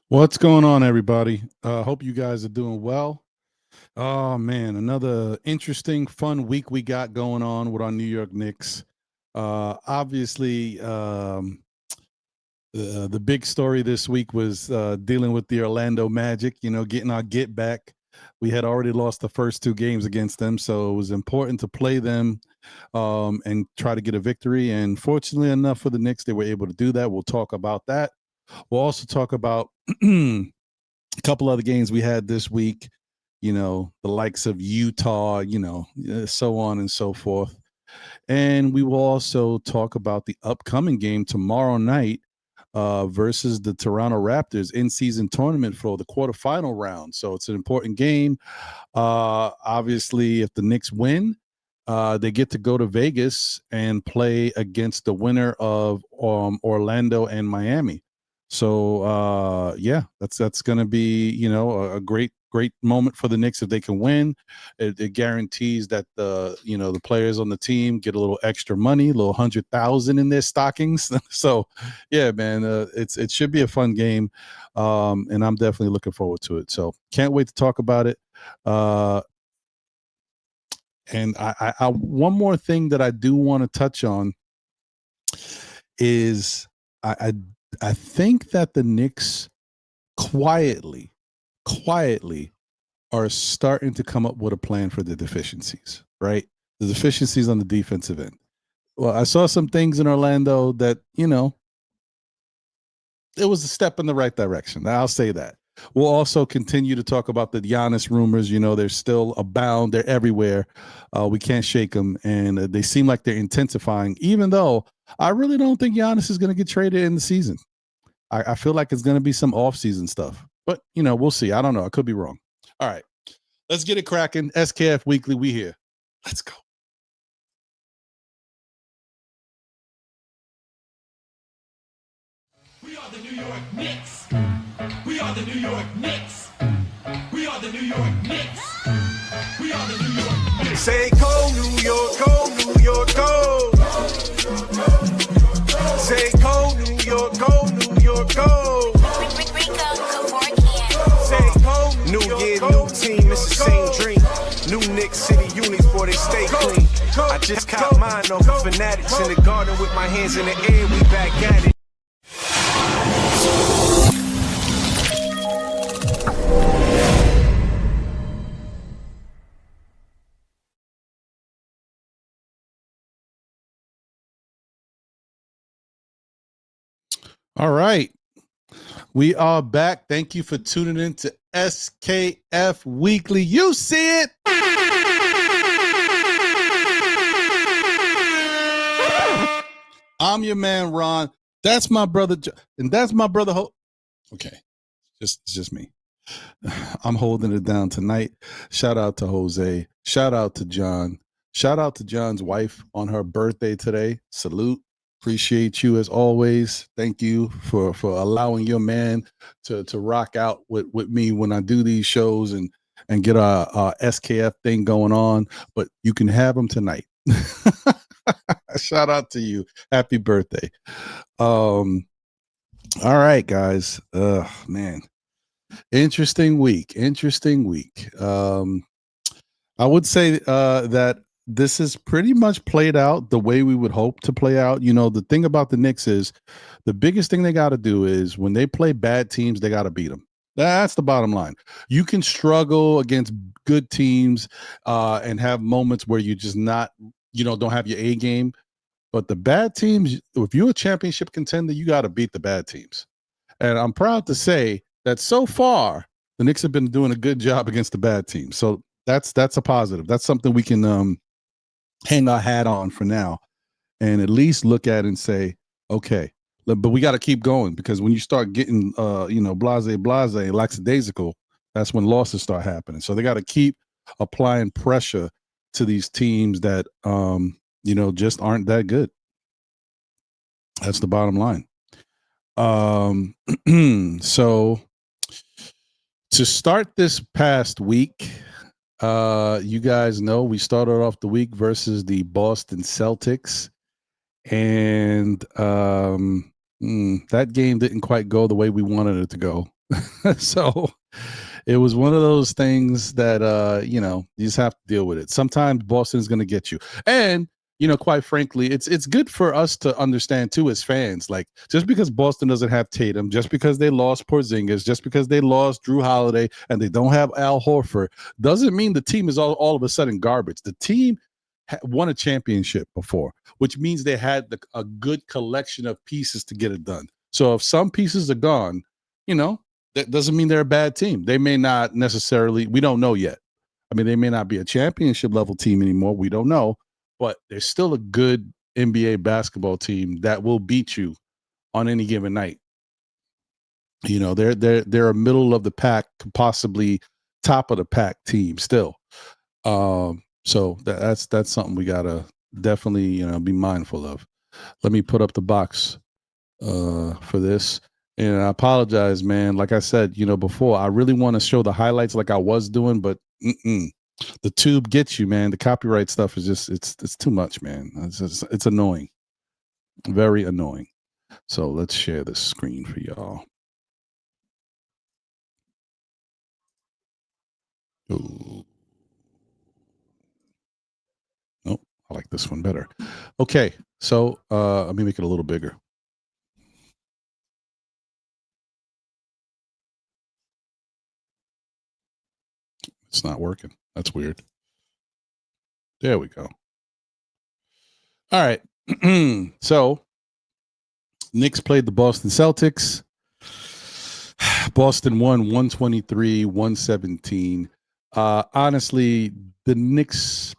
What's going on, everybody? Hope you guys are doing well. Oh man, another interesting, fun week we got going on with our New York Knicks. Obviously, the big story this week was dealing with the Orlando Magic. Getting our get back. We had already lost the first two games against them, so it was important to play them and try to get a victory. And fortunately enough for the Knicks, they were able to do that. We'll talk about that. We'll also talk about a couple other games we had this week, the likes of Utah, so on and so forth. And we will also talk about the upcoming game tomorrow night versus the Toronto Raptors in season tournament for the quarterfinal round. So it's an important game. Obviously, if the Knicks win, they get to go to Vegas and play against the winner of Orlando and Miami. So yeah, that's going to be a great moment for the Knicks if they can win. It guarantees that the players on the team get a little extra money, a little 100,000 in their stockings. So yeah, man, it should be a fun game, and I'm definitely looking forward to it. So can't wait to talk about it. And I one more thing that I do want to touch on is I think that the Knicks quietly are starting to come up with a plan for the deficiencies, right? The deficiencies on the defensive end. Well, I saw some things in Orlando that, it was a step in the right direction. I'll say that. We'll also continue to talk about the Giannis rumors. They're still abound. They're everywhere. We can't shake them. And they seem like they're intensifying, even though I really don't think Giannis is going to get traded in the season. I feel like it's going to be some off-season stuff. But, we'll see. I don't know. I could be wrong. All right. Let's get it cracking. SKF Weekly, we here. Let's go. We are the New York Knicks. We are the New York Knicks. We are the New York Knicks. We are the New York Knicks. Say go New York, go New York, go. Say go New York, go New York, go. Say go New Year, new team, it's the same dream. New Knicks City unis, boy, they stay clean. I just caught mine off the Fanatics in the garden with my hands in the air, we back at it. All right. We are back. Thank you for tuning in to SKF Weekly. You see it. I'm your man, Ron. That's my brother. And that's my brother. Okay. It's just me. I'm holding it down tonight. Shout out to Jose. Shout out to John. Shout out to John's wife on her birthday today. Salute. Appreciate you as always. Thank you for allowing your man to rock out with me when I do these shows and get our SKF thing going on. But you can have them tonight. Shout out to you. Happy birthday. All right, guys. Man. Interesting week. I would say that this is pretty much played out the way we would hope to play out. The thing about the Knicks is the biggest thing they got to do is when they play bad teams, they got to beat them. That's the bottom line. You can struggle against good teams and have moments where you just don't have your A game. But the bad teams, if you're a championship contender, you got to beat the bad teams. And I'm proud to say that so far, the Knicks have been doing a good job against the bad teams. So that's a positive. That's something we can hang our hat on for now and at least look at and say, okay, but we got to keep going, because when you start getting, blase, lackadaisical, that's when losses start happening. So they got to keep applying pressure to these teams that, just aren't that good. That's the bottom line. So to start this past week, you guys know we started off the week versus the Boston Celtics, and that game didn't quite go the way we wanted it to go. So it was one of those things that you just have to deal with it. Sometimes Boston is going to get you, and quite frankly, it's good for us to understand too as fans. Like, just because Boston doesn't have Tatum, just because they lost Porzingis, just because they lost Drew Holiday, and they don't have Al Horford, doesn't mean the team is all of a sudden garbage. The team won a championship before, which means they had a good collection of pieces to get it done. So if some pieces are gone, that doesn't mean they're a bad team. They may not necessarily, we don't know yet. I mean, they may not be a championship level team anymore. We don't know, but they're still a good NBA basketball team that will beat you on any given night. They're a middle of the pack, possibly top of the pack team still. So that's something we gotta definitely be mindful of. Let me put up the box for this. And I apologize, man. Like I said, before, I really want to show the highlights like I was doing, but the tube gets you, man. The copyright stuff is just it's too much, man. It's annoying, very annoying. So let's share this screen for y'all. Ooh. Oh, I like this one better. Okay, so let me make it a little bigger. It's not working. That's weird. There we go. All right. So Knicks played the Boston Celtics. Boston won 123-117. Honestly, the Knicks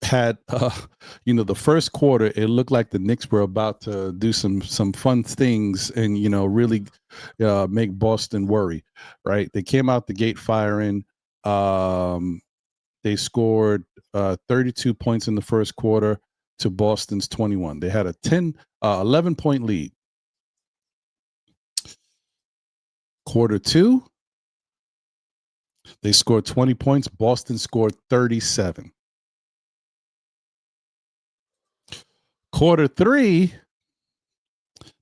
had the first quarter, it looked like the Knicks were about to do some fun things and really make Boston worry, right? They came out the gate firing. They scored 32 points in the first quarter to Boston's 21. They had a 11-point lead. Quarter two, they scored 20 points. Boston scored 37. Quarter three,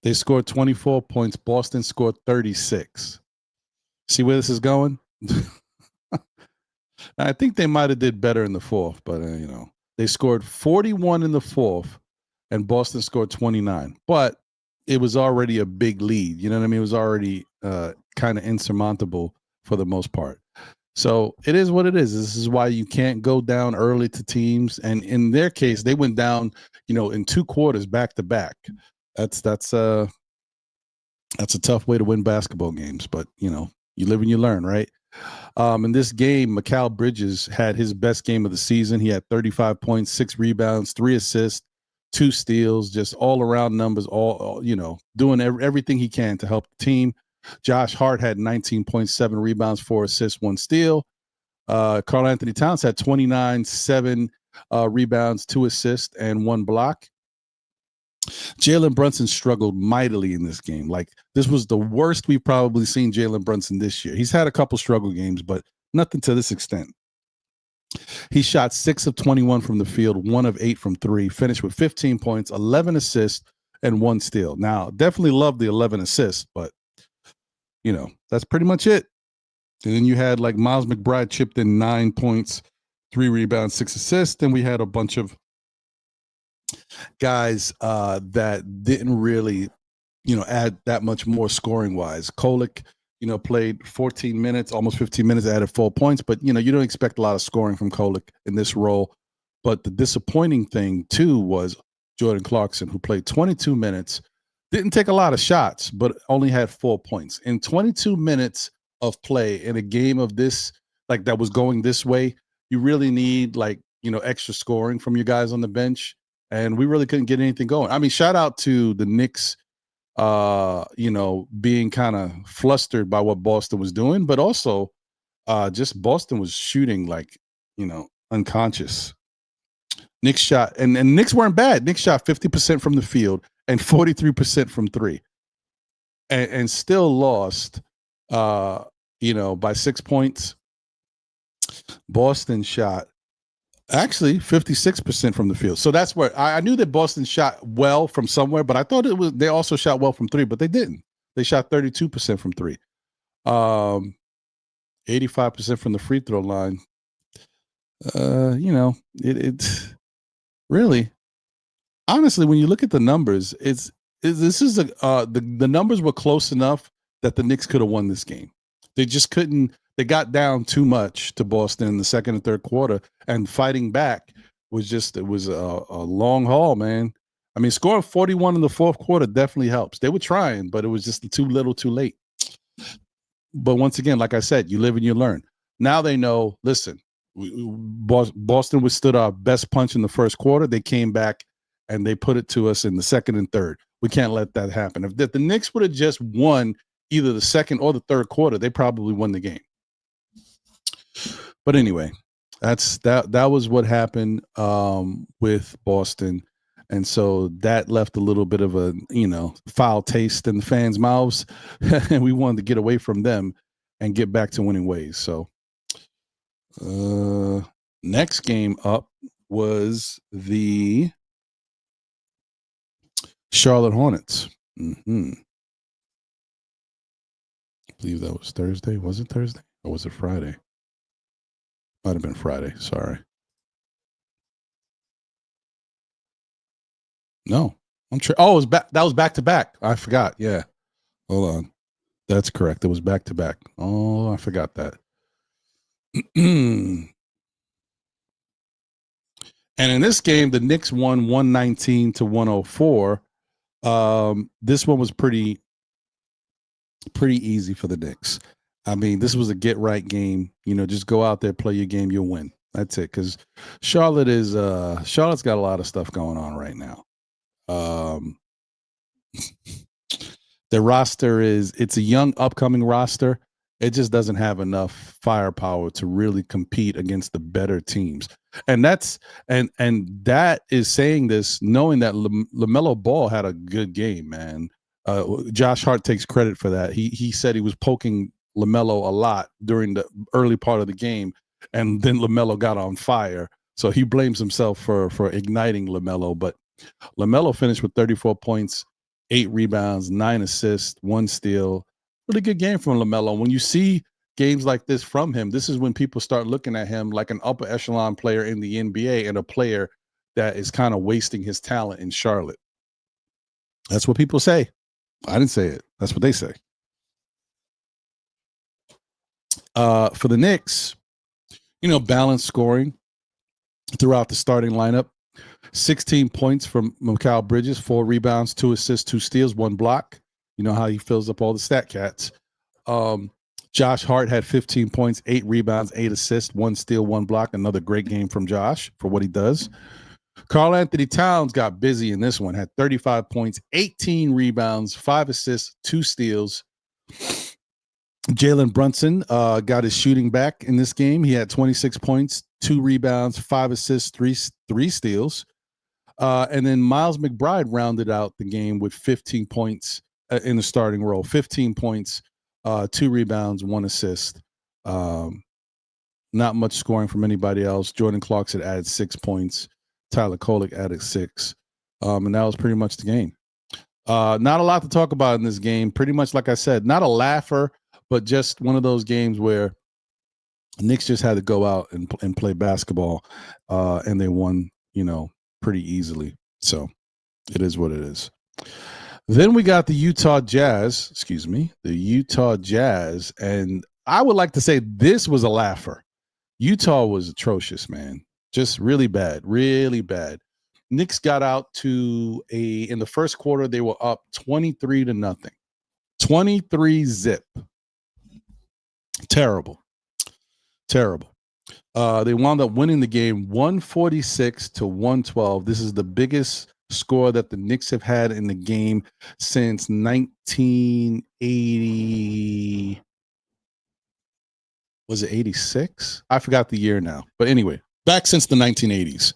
they scored 24 points. Boston scored 36. See where this is going? I think they might have did better in the fourth, but they scored 41 in the fourth, and Boston scored 29. But it was already a big lead. You know what I mean? It was already kind of insurmountable for the most part. So it is what it is. This is why you can't go down early to teams. And in their case, they went down, in two quarters back to back. That's a tough way to win basketball games. But you live and you learn, right? In this game, Mikal Bridges had his best game of the season. He had 35 points, 6 rebounds, 3 assists, 2 steals, just all around numbers, all doing everything he can to help the team. Josh Hart had 19.7 rebounds, 4 assists, 1 steal. Karl Anthony Towns had 29, 7 rebounds, 2 assists, and 1 block. Jalen Brunson struggled mightily in this game. Like, this was the worst we've probably seen Jalen Brunson this year. He's had a couple struggle games, but nothing to this extent. He shot 6 of 21 from the field, 1 of 8 from 3, finished with 15 points, 11 assists, and 1 steal. Now, definitely love the 11 assists, but that's pretty much it. And then you had like Miles McBride chipped in 9 points, 3 rebounds, 6 assists. And we had a bunch of guys that didn't really, add that much more scoring wise. Kolek, played 14 minutes, almost 15 minutes, added 4 points. But, you don't expect a lot of scoring from Kolek in this role. But the disappointing thing, too, was Jordan Clarkson, who played 22 minutes. Didn't take a lot of shots, but only had 4 points. In 22 minutes of play in a game of this, like that was going this way, you really need extra scoring from your guys on the bench. And we really couldn't get anything going. I mean, shout out to the Knicks, being kind of flustered by what Boston was doing, but also just Boston was shooting unconscious. Knicks shot, and Knicks weren't bad. Knicks shot 50% from the field and 43% from 3, and still lost, by 6 points. Boston shot actually 56% from the field. So that's where I knew that Boston shot well from somewhere, but I thought they also shot well from 3, but they didn't. They shot 32% from 3. 85% from the free throw line. It's really, honestly, when you look at the numbers, the numbers were close enough that the Knicks could have won this game. They just couldn't. They got down too much to Boston in the second and third quarter, and fighting back was a long haul, man. I mean, scoring 41 in the fourth quarter definitely helps. They were trying, but it was just too little, too late. But once again, like I said, you live and you learn. Now they know. Listen, Boston withstood our best punch in the first quarter. They came back and they put it to us in the second and third. We can't let that happen. If the Knicks would have just won either the second or the third quarter, they probably won the game. But anyway, that was what happened with Boston. And so that left a little bit of a, foul taste in the fans' mouths. And we wanted to get away from them and get back to winning ways. So next game up was the Charlotte Hornets. I believe that was Thursday. Was it Thursday or was it Friday? Might have been Friday. Sorry. No, I'm sure. Oh, it was back. That was back to back. I forgot. Yeah. Hold on. That's correct. It was back to back. Oh, I forgot that. And in this game, the Knicks won 119 to 104. This one was pretty easy for the Knicks. I mean, this was a get right game. Just go out there, play your game, you'll win. That's it. Because Charlotte's got a lot of stuff going on right now. The roster it's a young upcoming roster. It just doesn't have enough firepower to really compete against the better teams. And that is saying this knowing that LaMelo Ball had a good game, man. Josh Hart takes credit for that. He said he was poking LaMelo a lot during the early part of the game, and then LaMelo got on fire. So he blames himself for igniting LaMelo. But LaMelo finished with 34 points, 8 rebounds, 9 assists, 1 steal. Really good game from LaMelo. When you see games like this from him, this is when people start looking at him like an upper echelon player in the NBA and a player that is kind of wasting his talent in Charlotte. That's what people say. I didn't say it. That's what they say. For the Knicks, balanced scoring throughout the starting lineup. 16 points from Mikal Bridges, 4 rebounds, 2 assists, 2 steals, 1 block. You know how he fills up all the stat cats. Josh Hart had 15 points, 8 rebounds, 8 assists, 1 steal, 1 block. Another great game from Josh for what he does. Karl Anthony Towns got busy in this one, had 35 points, 18 rebounds, 5 assists, 2 steals. Jalen Brunson got his shooting back in this game. He had 26 points, 2 rebounds, 5 assists, 3 steals. And then Miles McBride rounded out the game with 15 points in the starting role. 15 points, 2 rebounds, 1 assist. Not much scoring from anybody else. Jordan Clarkson added 6 points. Tyler Kolek added 6. And that was pretty much the game. Not a lot to talk about in this game. Pretty much, like I said, not a laugher, but just one of those games where Knicks just had to go out and play basketball, and they won, pretty easily. So it is what it is. Then we got the Utah Jazz, and I would like to say this was a laugher. Utah was atrocious, man. Just really bad, really bad. Knicks got out in the first quarter, they were up 23-0. 23-0. Terrible. They wound up winning the game 146-112. This is the biggest score that the Knicks have had in the game since 1980. Was it 86? I forgot the year now. But anyway, back since the 1980s.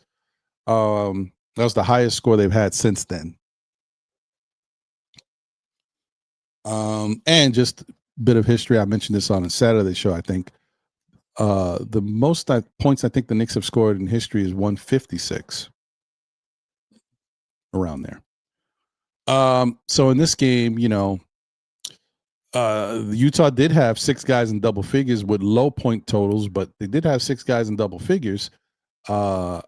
That was the highest score they've had since then. And just a bit of history. I mentioned this on a Saturday show, I think. The most points I think the Knicks have scored in history is 156. Around there. So in this game, Utah did have 6 guys in double figures with low point totals, but they did have 6 guys in double figures for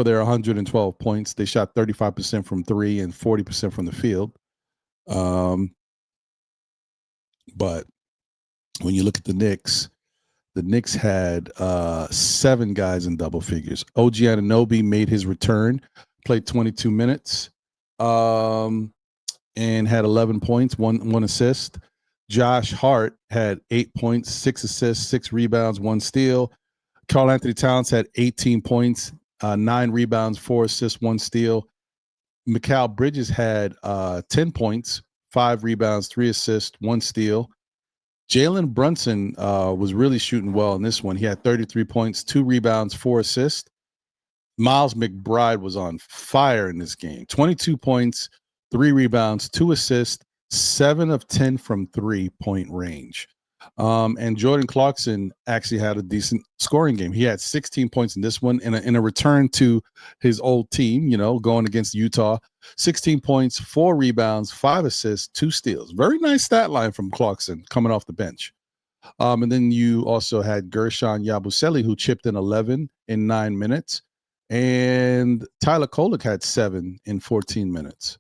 their 112 points. They shot 35% from 3 and 40% from the field. But when you look at the Knicks had 7 guys in double figures. OG Anunoby made his return, played 22 minutes, and had 11 points, one assist. Josh Hart had 8 points, 6 assists, 6 rebounds, 1 steal. Karl Anthony Towns had 18 points, 9 rebounds, 4 assists, 1 steal. Mikal Bridges had 10 points, 5 rebounds, 3 assists, 1 steal. Jalen Brunson was really shooting well in this one. He had 33 points, 2 rebounds, 4 assists. Miles McBride was on fire in this game. 22 points, 3 rebounds, 2 assists, 7 of 10 from 3-point range. And Jordan Clarkson actually had a decent scoring game. He had 16 points in this one in a return to his old team, going against Utah. 16 points, 4 rebounds, 5 assists, 2 steals. Very nice stat line from Clarkson coming off the bench. And then you also had Gershon Yabusele, who chipped in 11 in 9 minutes. And Tyler Kolek had 7 in 14 minutes.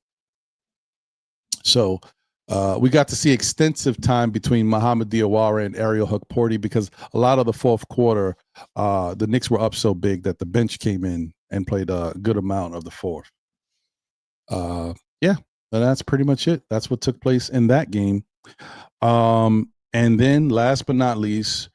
So we got to see extensive time between Muhammad Diawara and Ariel Hukporti because a lot of the fourth quarter, the Knicks were up so big that the bench came in and played a good amount of the fourth. And that's pretty much it. That's what took place in that game. And then last but not least,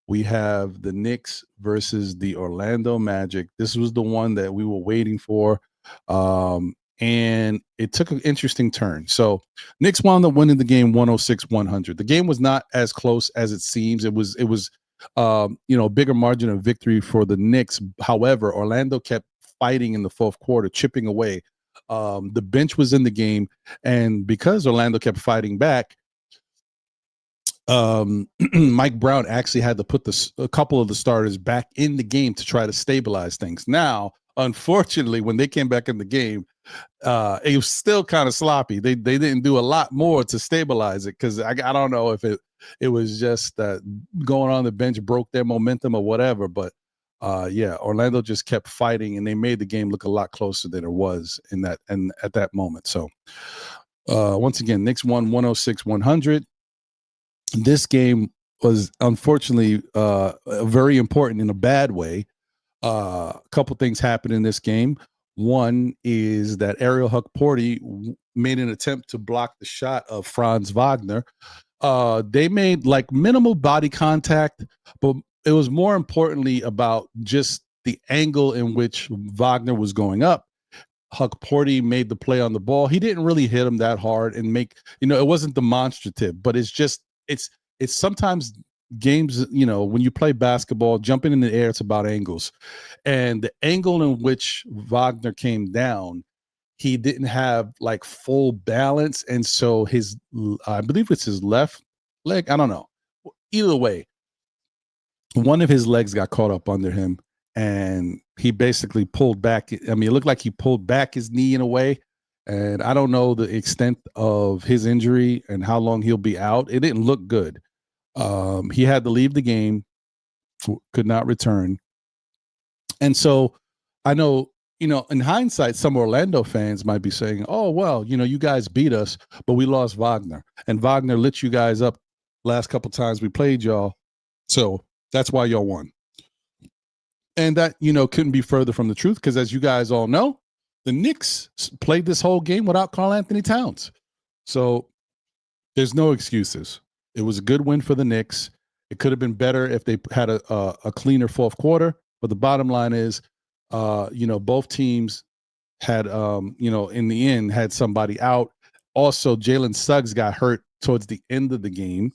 we have the Knicks versus the Orlando Magic. This was the one that we were waiting for. And it took an interesting turn. So Knicks wound up winning the game 106-100. The game was not as close as it seems. It was a bigger margin of victory for the Knicks. However, Orlando kept fighting in the fourth quarter, chipping away. The bench was in the game, and because Orlando kept fighting back, Mike Brown actually had to put a couple of the starters back in the game to try to stabilize things. Now, unfortunately, when they came back in the game, it was still kind of sloppy. They didn't do a lot more to stabilize it because I don't know if it was just going on the bench broke their momentum or whatever. But Orlando just kept fighting, and they made the game look a lot closer than it was at that moment. So once again, Knicks won 106-100. This game was unfortunately very important in a bad way. A couple things happened in this game. One is that Ariel Hukporti made an attempt to block the shot of Franz Wagner. They made minimal body contact, but it was more importantly about just the angle in which Wagner was going up. Hukporti made the play on the ball. He didn't really hit him that hard and it wasn't demonstrative, but it's sometimes games, when you play basketball, jumping in the air, it's about angles. And the angle in which Wagner came down, he didn't have full balance. And so I believe it's his left leg. I don't know. Either way, one of his legs got caught up under him and he basically pulled back. I mean, it looked like he pulled back his knee in a way. And I don't know the extent of his injury and how long he'll be out. It didn't look good. He had to leave the game, could not return. And so I know, in hindsight, some Orlando fans might be saying, oh, well, you guys beat us, but we lost Wagner. And Wagner lit you guys up last couple times we played y'all. So that's why y'all won. And that, couldn't be further from the truth because as you guys all know, the Knicks played this whole game without Karl Anthony Towns. So there's no excuses. It was a good win for the Knicks. It could have been better if they had a cleaner fourth quarter. But the bottom line is, both teams had, in the end, had somebody out. Also, Jalen Suggs got hurt towards the end of the game.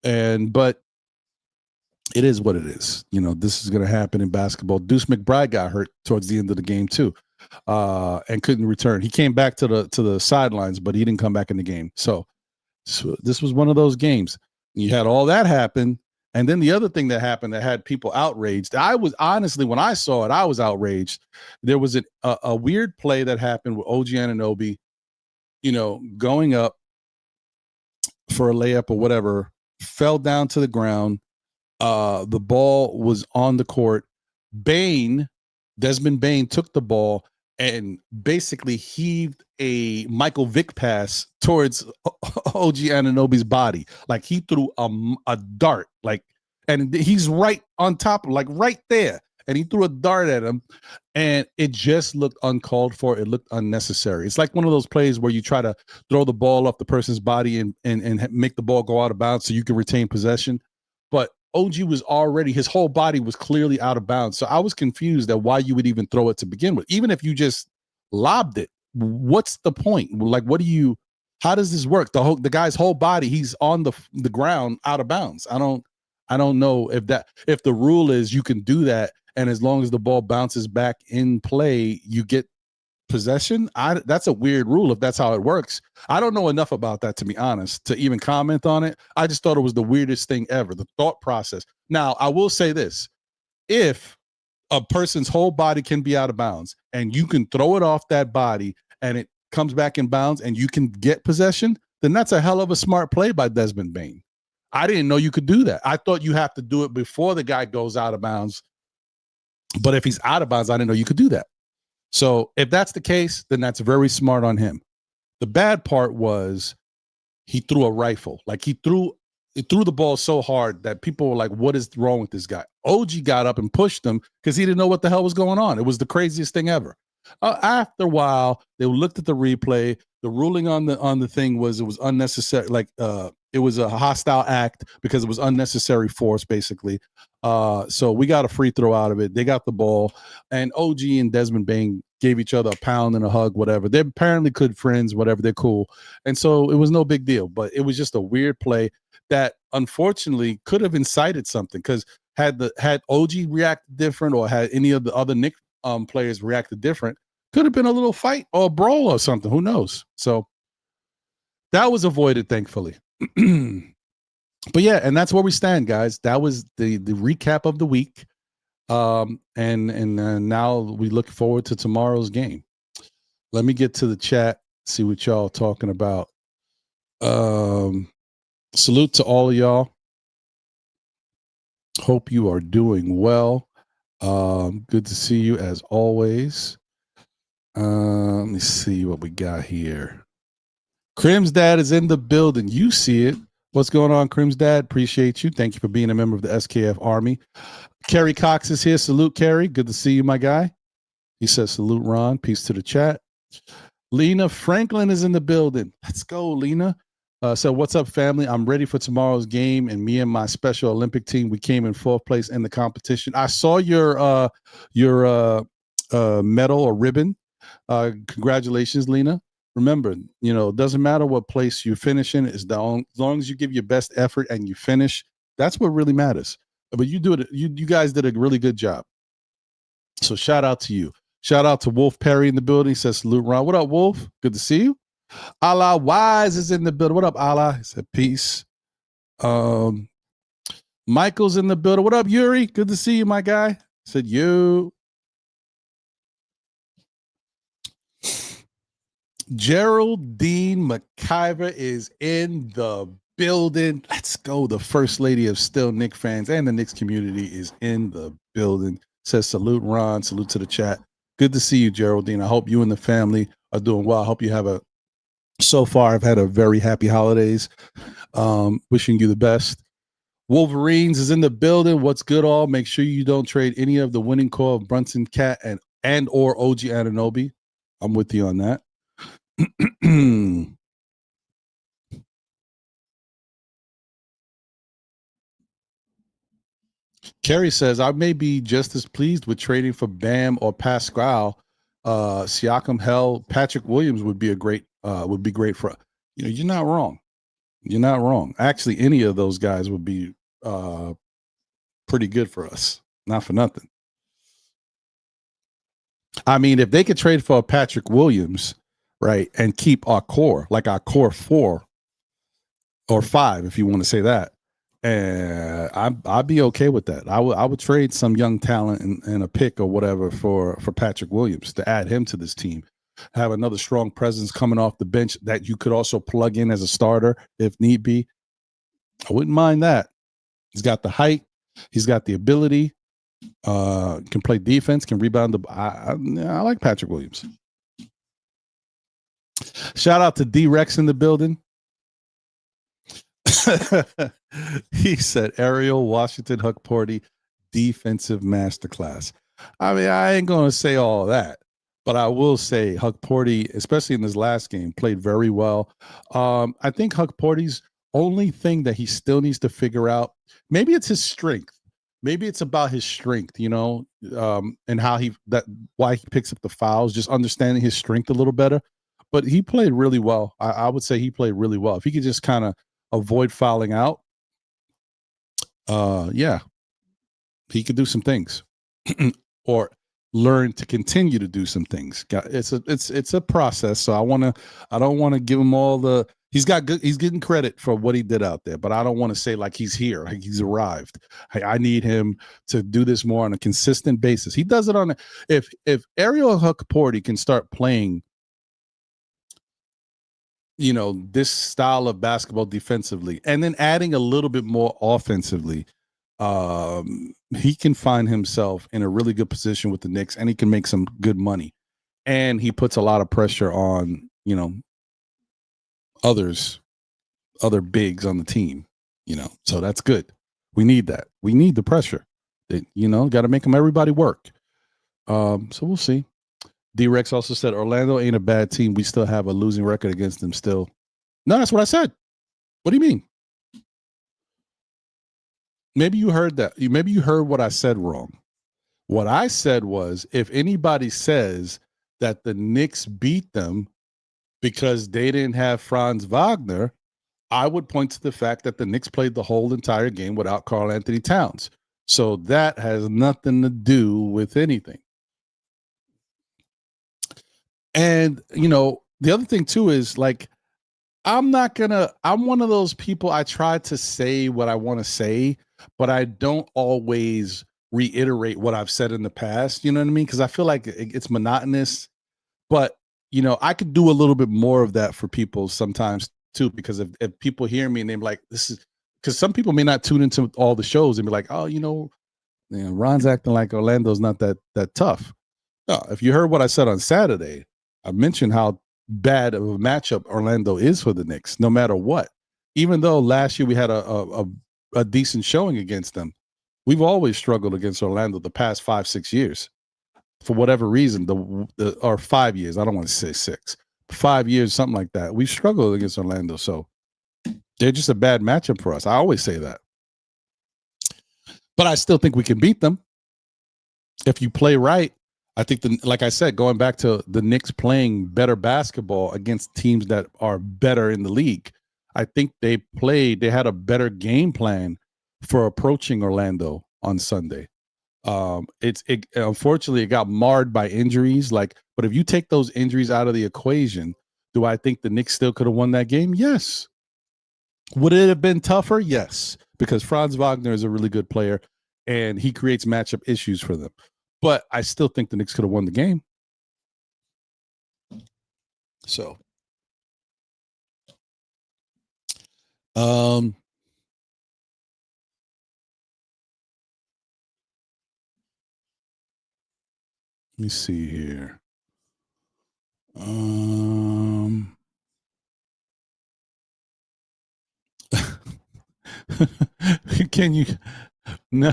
But it is what it is. This is going to happen in basketball. Deuce McBride got hurt towards the end of the game too, and couldn't return. He came back to the sidelines, but he didn't come back in the game. So this was one of those games. You had all that happen, and then the other thing that happened that had people outraged. I was honestly, when I saw it, I was outraged. There was a weird play that happened with OG Anunoby, going up for a layup or whatever, fell down to the ground. The ball was on the court. Desmond Bain took the ball and basically heaved a Michael Vick pass towards OG Anunoby's body. Like he threw a dart, like, and he's right on top, like right there. And he threw a dart at him, and it just looked uncalled for. It looked unnecessary. It's like one of those plays where you try to throw the ball off the person's body and make the ball go out of bounds so you can retain possession. But OG was already, his whole body was clearly out of bounds. So I was confused at why you would even throw it to begin with. Even if you just lobbed it, what's the point? Like, how does this work? The guy's whole body, he's on the ground out of bounds. I don't know if the rule is you can do that, and as long as the ball bounces back in play, you get possession. That's a weird rule if that's how it works. I don't know enough about that, to be honest, to even comment on it. I just thought it was the weirdest thing ever, the thought process. Now, I will say this. If a person's whole body can be out of bounds and you can throw it off that body and it comes back in bounds and you can get possession, then that's a hell of a smart play by Desmond Bain. I didn't know you could do that. I thought you have to do it before the guy goes out of bounds. But if he's out of bounds, I didn't know you could do that. So if that's the case, then that's very smart on him. The bad part was he threw a rifle. Like he threw the ball so hard that people were like, what is wrong with this guy? OG got up and pushed him because he didn't know what the hell was going on. It was the craziest thing ever. After a while, they looked at the replay. The ruling on the thing was it was unnecessary. Like it was a hostile act because it was unnecessary force, basically. So we got a free throw out of it. They got the ball, and OG and Desmond Bain gave each other a pound and a hug, whatever. They're apparently good friends, whatever. They're cool. And so it was no big deal, but it was just a weird play that unfortunately could have incited something, because had OG reacted different or had any of the other Knicks players reacted different, could have been a little fight or a brawl or something. Who knows? So that was avoided, thankfully. But yeah, and that's where we stand, guys. That was the recap of the week. And now we look forward to tomorrow's game. Let me get to the chat, see what y'all talking about. Salute to all of y'all. Hope you are doing well. Good to see you as always. Let me see what we got here. Crim's dad is in the building. You see it. What's going on, Crim's dad? Appreciate you. Thank you for being a member of the SKF Army. Kerry Cox is here. Salute, Kerry. Good to see you, my guy. He says, salute, Ron. Peace to the chat. Lena Franklin is in the building. Let's go, Lena. So what's up, family? I'm ready for tomorrow's game, and me and my Special Olympic team, we came in 4th place in the competition. I saw your medal or ribbon. Congratulations, Lena. Remember, it doesn't matter what place you finish in. As long as you give your best effort and you finish, that's what really matters. But you do it. You guys did a really good job. So shout out to you. Shout out to Wolf Perry in the building. He says, salute, Ron. What up, Wolf? Good to see you. Allah Wise is in the building. What up, Allah? He said, peace. Michael's in the building. What up, Yuri? Good to see you, my guy. He said, you. Geraldine McIver is in the building. Let's go. The first lady of Still Knicks fans and the Knicks community is in the building. Says salute, Ron. Salute to the chat. Good to see you, Geraldine. I hope you and the family are doing well. I hope you have so far I've had a very happy holidays. Wishing you the best. Wolverines is in the building. What's good, all? Make sure you don't trade any of the winning core of Brunson, Cat, and or OG Anunoby. I'm with you on that. Kerry says, I may be just as pleased with trading for Bam or Pascal. Siakam, hell, Patrick Williams would be great for, you're not wrong. You're not wrong. Actually, any of those guys would be pretty good for us. Not for nothing. I mean, if they could trade for Patrick Williams, right, and keep our core, like our core 4 or 5, if you want to say that, I'd be okay with that. I would trade some young talent and a pick or whatever for Patrick Williams to add him to this team. have another strong presence coming off the bench that you could also plug in as a starter if need be. I wouldn't mind that. He's got the height. He's got the ability. Can play defense. Can rebound. I like Patrick Williams. Shout out to D-Rex in the building. He said Ariel Washington Huck Porty defensive masterclass. I mean, I ain't going to say all that, but I will say Huck Porty, especially in this last game, played very well. I think Huck Porty's only thing that he still needs to figure out, maybe it's his strength. Maybe it's about his strength, and why he picks up the fouls, just understanding his strength a little better. But he played really well. I would say he played really well. If he could just kind of avoid fouling out, he could do some things, or learn to continue to do some things. It's a process. So I don't want to give him all the. He's getting credit for what he did out there, but I don't want to say like he's here, like he's arrived. I need him to do this more on a consistent basis. He does it on if Ariel Huck Porty can start playing, this style of basketball defensively, and then adding a little bit more offensively, he can find himself in a really good position with the Knicks, and he can make some good money. And he puts a lot of pressure on, other bigs on the team, so that's good. We need that. We need the pressure. Got to make them everybody work. So we'll see. D-Rex also said Orlando ain't a bad team. We still have a losing record against them still. No, that's what I said. What do you mean? Maybe you heard that. Maybe you heard what I said wrong. What I said was, if anybody says that the Knicks beat them because they didn't have Franz Wagner, I would point to the fact that the Knicks played the whole entire game without Karl Anthony Towns. So that has nothing to do with anything. And, the other thing too is like, I'm one of those people, I try to say what I want to say, but I don't always reiterate what I've said in the past. You know what I mean? Because I feel like it's monotonous, but I could do a little bit more of that for people sometimes too, because if people hear me and they're like, this is, because some people may not tune into all the shows and be like, oh, Ron's acting like Orlando's not that tough. No, if you heard what I said on Saturday, I mentioned how bad of a matchup Orlando is for the Knicks, no matter what. Even though last year we had a decent showing against them, we've always struggled against Orlando the past 5-6 years. For whatever reason, or 5 years, I don't want to say 6, 5 years, something like that. We've struggled against Orlando, so they're just a bad matchup for us. I always say that. But I still think we can beat them if you play right. I think, like I said, going back to the Knicks playing better basketball against teams that are better in the league, I think they had a better game plan for approaching Orlando on Sunday. Unfortunately, it got marred by injuries. But if you take those injuries out of the equation, do I think the Knicks still could have won that game? Yes. Would it have been tougher? Yes, because Franz Wagner is a really good player, and he creates matchup issues for them. But I still think the Knicks could have won the game. So, let me see here. Can you? No.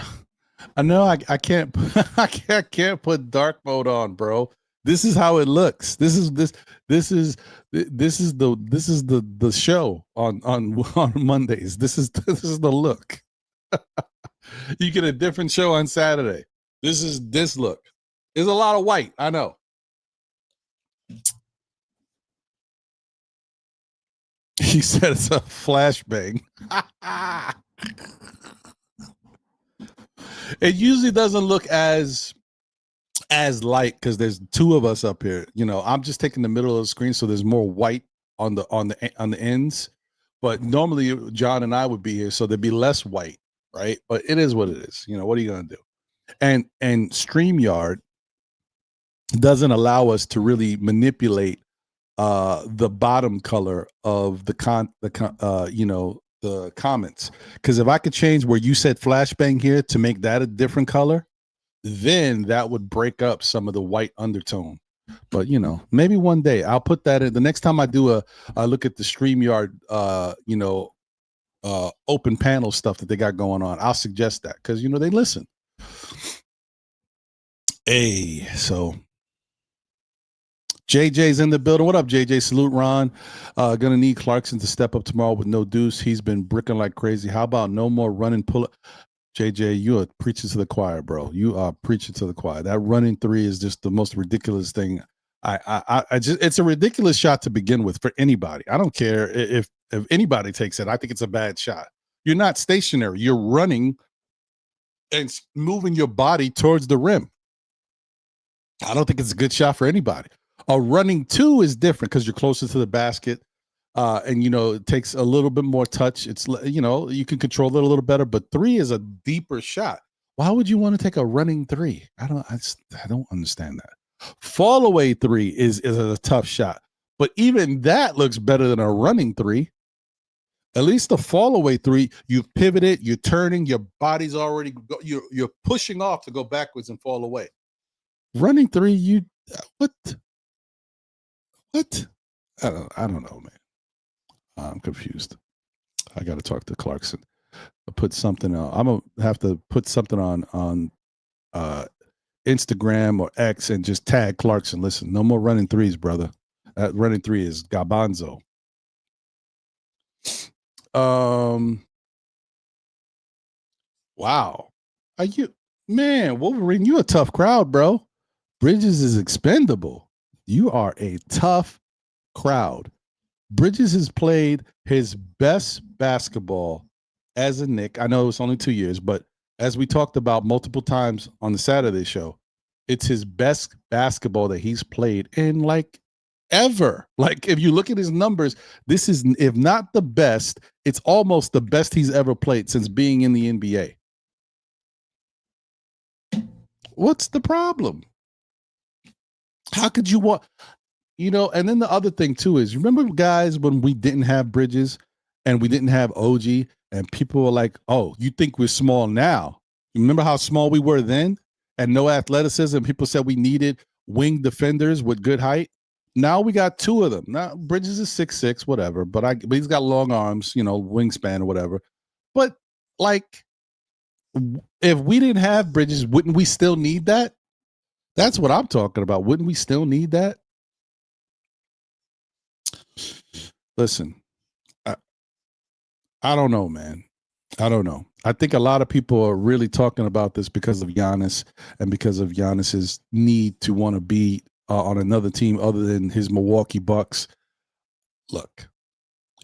I know I can't I can't put dark mode on, bro. This is how it looks. This is the show on Mondays. This is the look. You get a different show on Saturday. This is this look. There's a lot of white, I know. He said it's a flashbang. It usually doesn't look as light because there's two of us up here. I'm just taking the middle of the screen, so there's more white on the ends. But normally John and I would be here, so there'd be less white, right? But it is what it is. What are you gonna do? And StreamYard doesn't allow us to really manipulate the bottom color of the comments. Because if I could change where you said flashbang here to make that a different color, then that would break up some of the white undertone. But maybe one day I'll put that in. The next time I do I look at the StreamYard open panel stuff that they got going on, I'll suggest that because they listen. Hey, so JJ's in the building. What up, JJ? Salute, Ron. Gonna need Clarkson to step up tomorrow with no deuce. He's been bricking like crazy. How about no more running pull up? JJ, you are preaching to the choir, bro. You are preaching to the choir. That running three is just the most ridiculous thing. It's a ridiculous shot to begin with for anybody. I don't care if anybody takes it. I think it's a bad shot. You're not stationary. You're running and moving your body towards the rim. I don't think it's a good shot for anybody. A running two is different because you're closer to the basket. And it takes a little bit more touch. It's you can control it a little better, but three is a deeper shot. Why would you want to take a running three? I don't understand that. Fall away three is a tough shot, but even that looks better than a running three. At least the fall away three, you pivot it, you're turning, your body's already you're pushing off to go backwards and fall away. Running three, what? I don't know, man. I'm confused. I got to talk to Clarkson. I'll put something on. I'm gonna have to put something on Instagram or X and just tag Clarkson. Listen, no more running threes, brother. That running three is Gabanzo. Wow. Are you, man, Wolverine, you a tough crowd, bro. Bridges is expendable. You are a tough crowd. Bridges has played his best basketball as a Knick. I know it's only 2 years, but as we talked about multiple times on the Saturday show, it's his best basketball that he's played in like ever. Like if you look at his numbers, this is, if not the best, it's almost the best he's ever played since being in the NBA. What's the problem? How could you want, and then the other thing too is, remember guys when we didn't have Bridges and we didn't have OG and people were like, oh, you think we're small now? You remember how small we were then and no athleticism? People said we needed wing defenders with good height. Now we got two of them. Now Bridges is 6'6", whatever, but he's got long arms, wingspan or whatever. But like, if we didn't have Bridges, wouldn't we still need that? That's what I'm talking about. Wouldn't we still need that? Listen, I don't know, man. I don't know. I think a lot of people are really talking about this because of Giannis and because of Giannis's need to want to be on another team other than his Milwaukee Bucks. Look,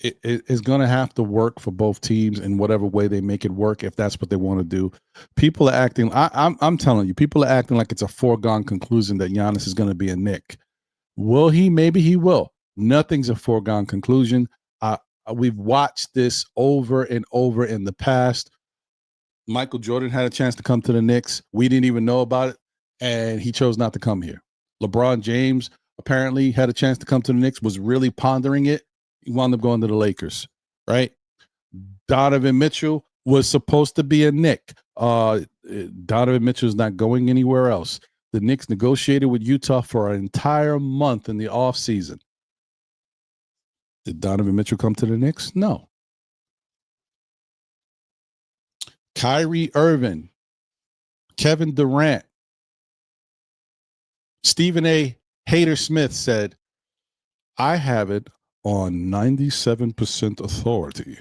it's going to have to work for both teams in whatever way they make it work, if that's what they want to do. People are acting, I'm telling you, people are acting like it's a foregone conclusion that Giannis is going to be a Knick. Will he? Maybe he will. Nothing's a foregone conclusion. We've watched this over and over in the past. Michael Jordan had a chance to come to the Knicks. We didn't even know about it, and he chose not to come here. LeBron James apparently had a chance to come to the Knicks, was really pondering it. He wound up going to the Lakers, right? Donovan Mitchell was supposed to be a Knick. Donovan Mitchell's not going anywhere else. The Knicks negotiated with Utah for an entire month in the offseason. Did Donovan Mitchell come to the Knicks? No. Kyrie Irving, Kevin Durant, Stephen A. Hader Smith said, I have it on 97% authority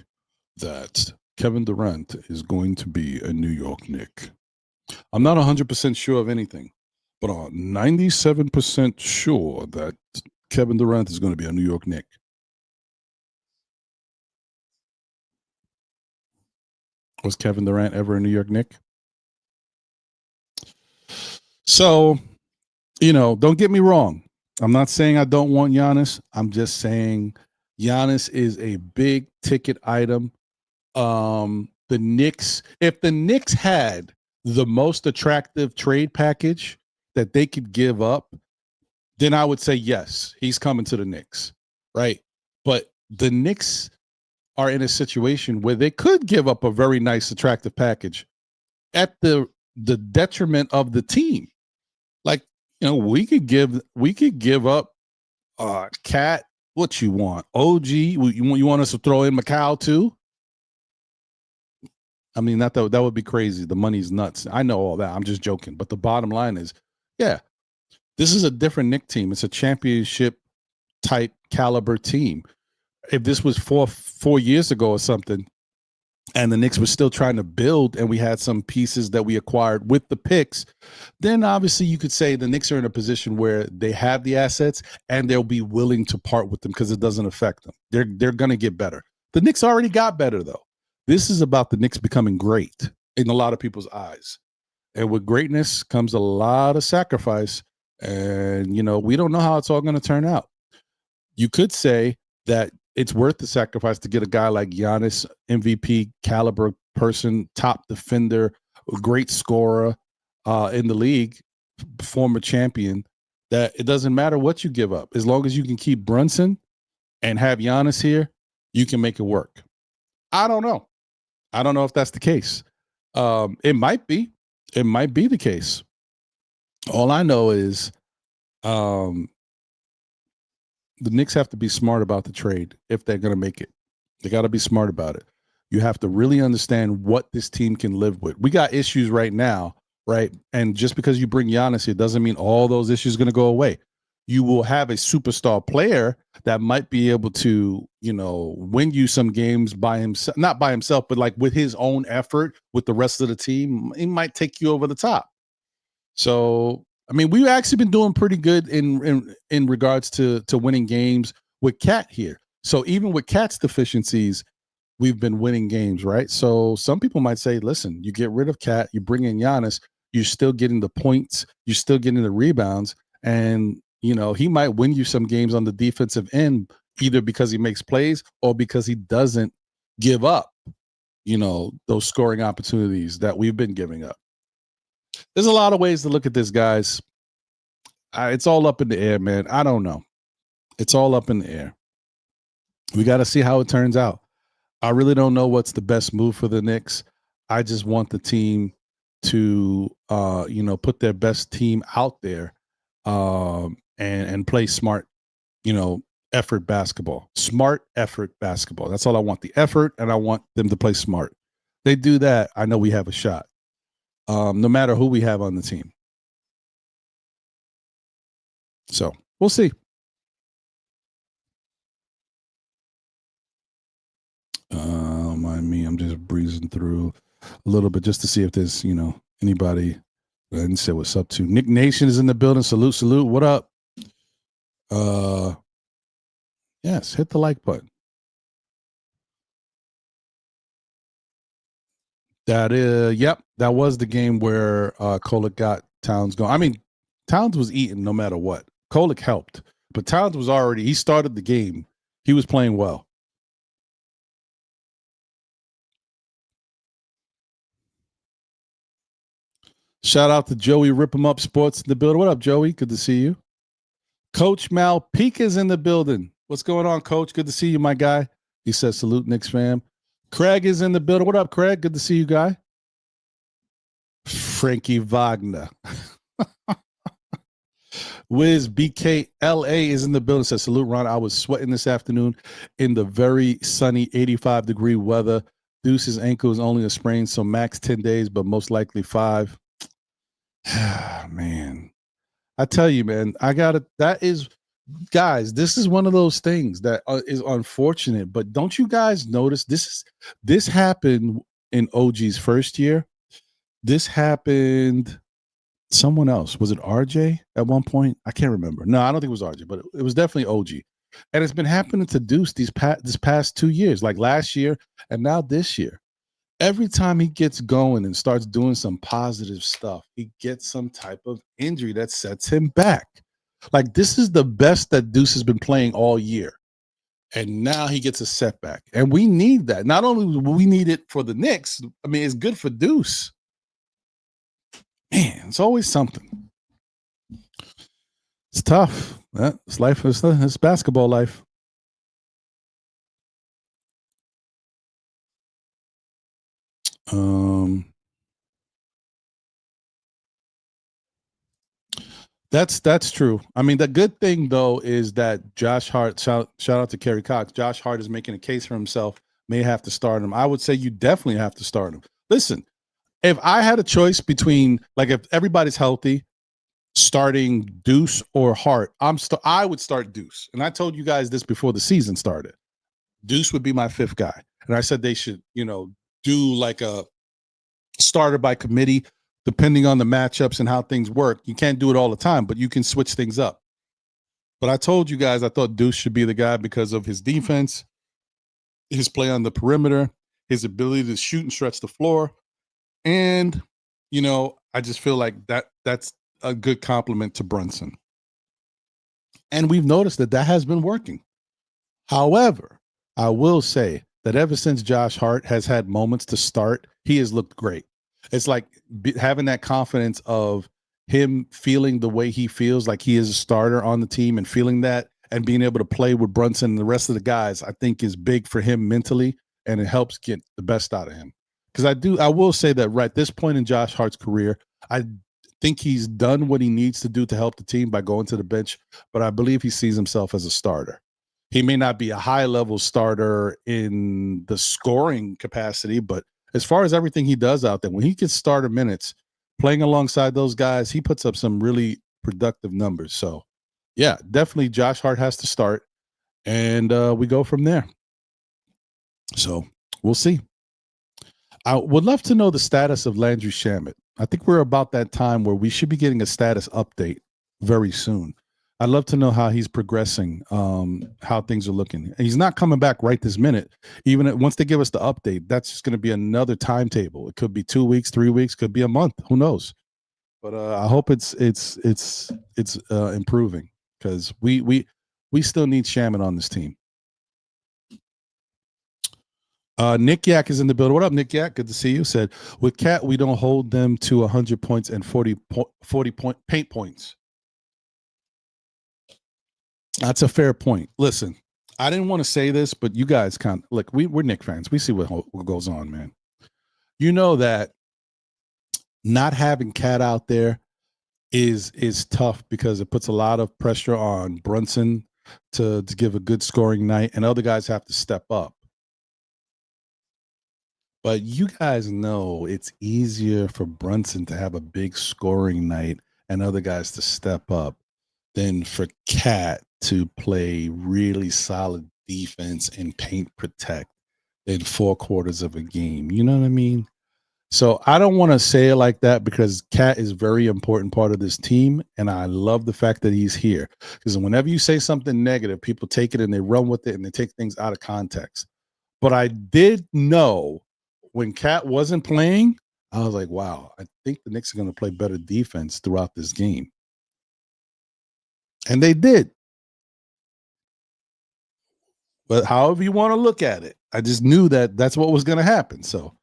that Kevin Durant is going to be a New York Knick. I'm not 100% sure of anything, but I'm 97% sure that Kevin Durant is going to be a New York Knick. Was Kevin Durant ever a New York Knick? So, don't get me wrong. I'm not saying I don't want Giannis. I'm just saying Giannis is a big ticket item. The Knicks, if the Knicks had the most attractive trade package that they could give up then I would say yes, he's coming to the Knicks, right? But the Knicks are in a situation where they could give up a very nice, attractive package at the detriment of the team. Like, we could give up Cat. What you want? OG? You want us to throw in Macau too? I mean, that would be crazy. The money's nuts. I know all that. I'm just joking. But the bottom line is, yeah, this is a different Knicks team. It's a championship type caliber team. If this was 4 years ago or something, and the Knicks were still trying to build, and we had some pieces that we acquired with the picks, then obviously you could say the Knicks are in a position where they have the assets and they'll be willing to part with them because it doesn't affect them. They're going to get better. The Knicks already got better, though. This is about the Knicks becoming great in a lot of people's eyes. And with greatness comes a lot of sacrifice. And, we don't know how it's all going to turn out. You could say that it's worth the sacrifice to get a guy like Giannis, MVP caliber person, top defender, great scorer in the league, former champion, that it doesn't matter what you give up. As long as you can keep Brunson and have Giannis here, you can make it work. I don't know. I don't know if that's the case. It might be. It might be the case. All I know is the Knicks have to be smart about the trade if they're going to make it. They got to be smart about it. You have to really understand what this team can live with. We got issues right now, right? And just because you bring Giannis here doesn't mean all those issues are going to go away. You will have a superstar player that might be able to, win you some games by himself, not by himself, but like with his own effort with the rest of the team. He might take you over the top. So, I mean, we've actually been doing pretty good in regards to winning games with Cat here. So even with Cat's deficiencies, we've been winning games, right? So some people might say, listen, you get rid of Cat, you bring in Giannis, you're still getting the points, you're still getting the rebounds, and he might win you some games on the defensive end, either because he makes plays or because he doesn't give up, those scoring opportunities that we've been giving up. There's a lot of ways to look at this, guys. It's all up in the air, man. I don't know. It's all up in the air. We got to see how it turns out. I really don't know what's the best move for the Knicks. I just want the team to, put their best team out there and play smart, effort basketball. Smart effort basketball. That's all I want. The effort, and I want them to play smart. They do that, I know we have a shot. No matter who we have on the team. So we'll see. Mind me, I'm just breezing through a little bit just to see if there's, anybody I didn't say what's up to. Nick Nation is in the building. Salute. What up? Yes, hit the like button. That was the game where Kolek got Towns going. I mean, Towns was eating no matter what. Kolek helped, but Towns was he started the game. He was playing well. Shout out to Joey Rip 'em Up Sports in the building. What up, Joey? Good to see you. Coach Malpica's in the building. What's going on, Coach? Good to see you, my guy. He says, salute, Knicks fam. Craig is in the building. What up, Craig? Good to see you, guy. Frankie Wagner. Wiz BKLA is in the building. Says, salute, Ron. I was sweating this afternoon in the very sunny 85-degree weather. Deuce's ankle is only a sprain, so max 10 days, but most likely 5. Man, I tell you, man, guys, this is one of those things that is unfortunate, but don't you guys notice this happened in OG's first year? This happened someone else. Was it RJ at one point? I can't remember. No, I don't think it was RJ, but it was definitely OG. And it's been happening to Deuce this past 2 years, like last year and now this year. Every time he gets going and starts doing some positive stuff, he gets some type of injury that sets him back. Like, this is the best that Deuce has been playing all year. And now he gets a setback. And we need that. Not only do we need it for the Knicks, I mean, it's good for Deuce. Man, it's always something. It's tough. It's life. It's basketball life. That's true. I mean, the good thing though is that Josh Hart. Shout out to Kerry Cox. Josh Hart is making a case for himself. May have to start him. I would say you definitely have to start him. Listen, if I had a choice between, like, if everybody's healthy, starting Deuce or Hart, I would start Deuce. And I told you guys this before the season started. Deuce would be my fifth guy, and I said they should, do like a starter by committee, depending on the matchups and how things work. You can't do it all the time, but you can switch things up. But I told you guys I thought Deuce should be the guy because of his defense, his play on the perimeter, his ability to shoot and stretch the floor. And, I just feel like that's a good compliment to Brunson. And we've noticed that has been working. However, I will say that ever since Josh Hart has had moments to start, he has looked great. It's like having that confidence of him feeling the way he feels, like he is a starter on the team, and feeling that and being able to play with Brunson and the rest of the guys, I think is big for him mentally, and it helps get the best out of him. Because I will say that right at this point in Josh Hart's career, I think he's done what he needs to do to help the team by going to the bench, but I believe he sees himself as a starter. He may not be a high-level starter in the scoring capacity, but as far as everything he does out there, when he gets starter minutes, playing alongside those guys, he puts up some really productive numbers. So, yeah, definitely Josh Hart has to start, and we go from there. So, we'll see. I would love to know the status of Landry Shamet. I think we're about that time where we should be getting a status update very soon. I'd love to know how he's progressing, how things are looking. And he's not coming back right this minute. Even once they give us the update, that's just going to be another timetable. It could be 2 weeks, 3 weeks, could be a month. Who knows? But I hope it's improving, because we still need Shaman on this team. Nick Yak is in the building. What up, Nick Yak? Good to see you. Said, with Cat, we don't hold them to 100 points and 40 paint points. That's a fair point. Listen, I didn't want to say this, but you guys look, we're Knicks fans. We see what goes on, man. You know that not having Cat out there is tough, because it puts a lot of pressure on Brunson to give a good scoring night, and other guys have to step up. But you guys know it's easier for Brunson to have a big scoring night and other guys to step up than for Cat to play really solid defense and paint protect in 4 quarters of a game. You know what I mean? So I don't want to say it like that, because Cat is a very important part of this team, and I love the fact that he's here. Because whenever you say something negative, people take it and they run with it and they take things out of context. But I did know when Cat wasn't playing, I was like, wow, I think the Knicks are going to play better defense throughout this game. And they did. But however you want to look at it, I just knew that that's what was going to happen. So,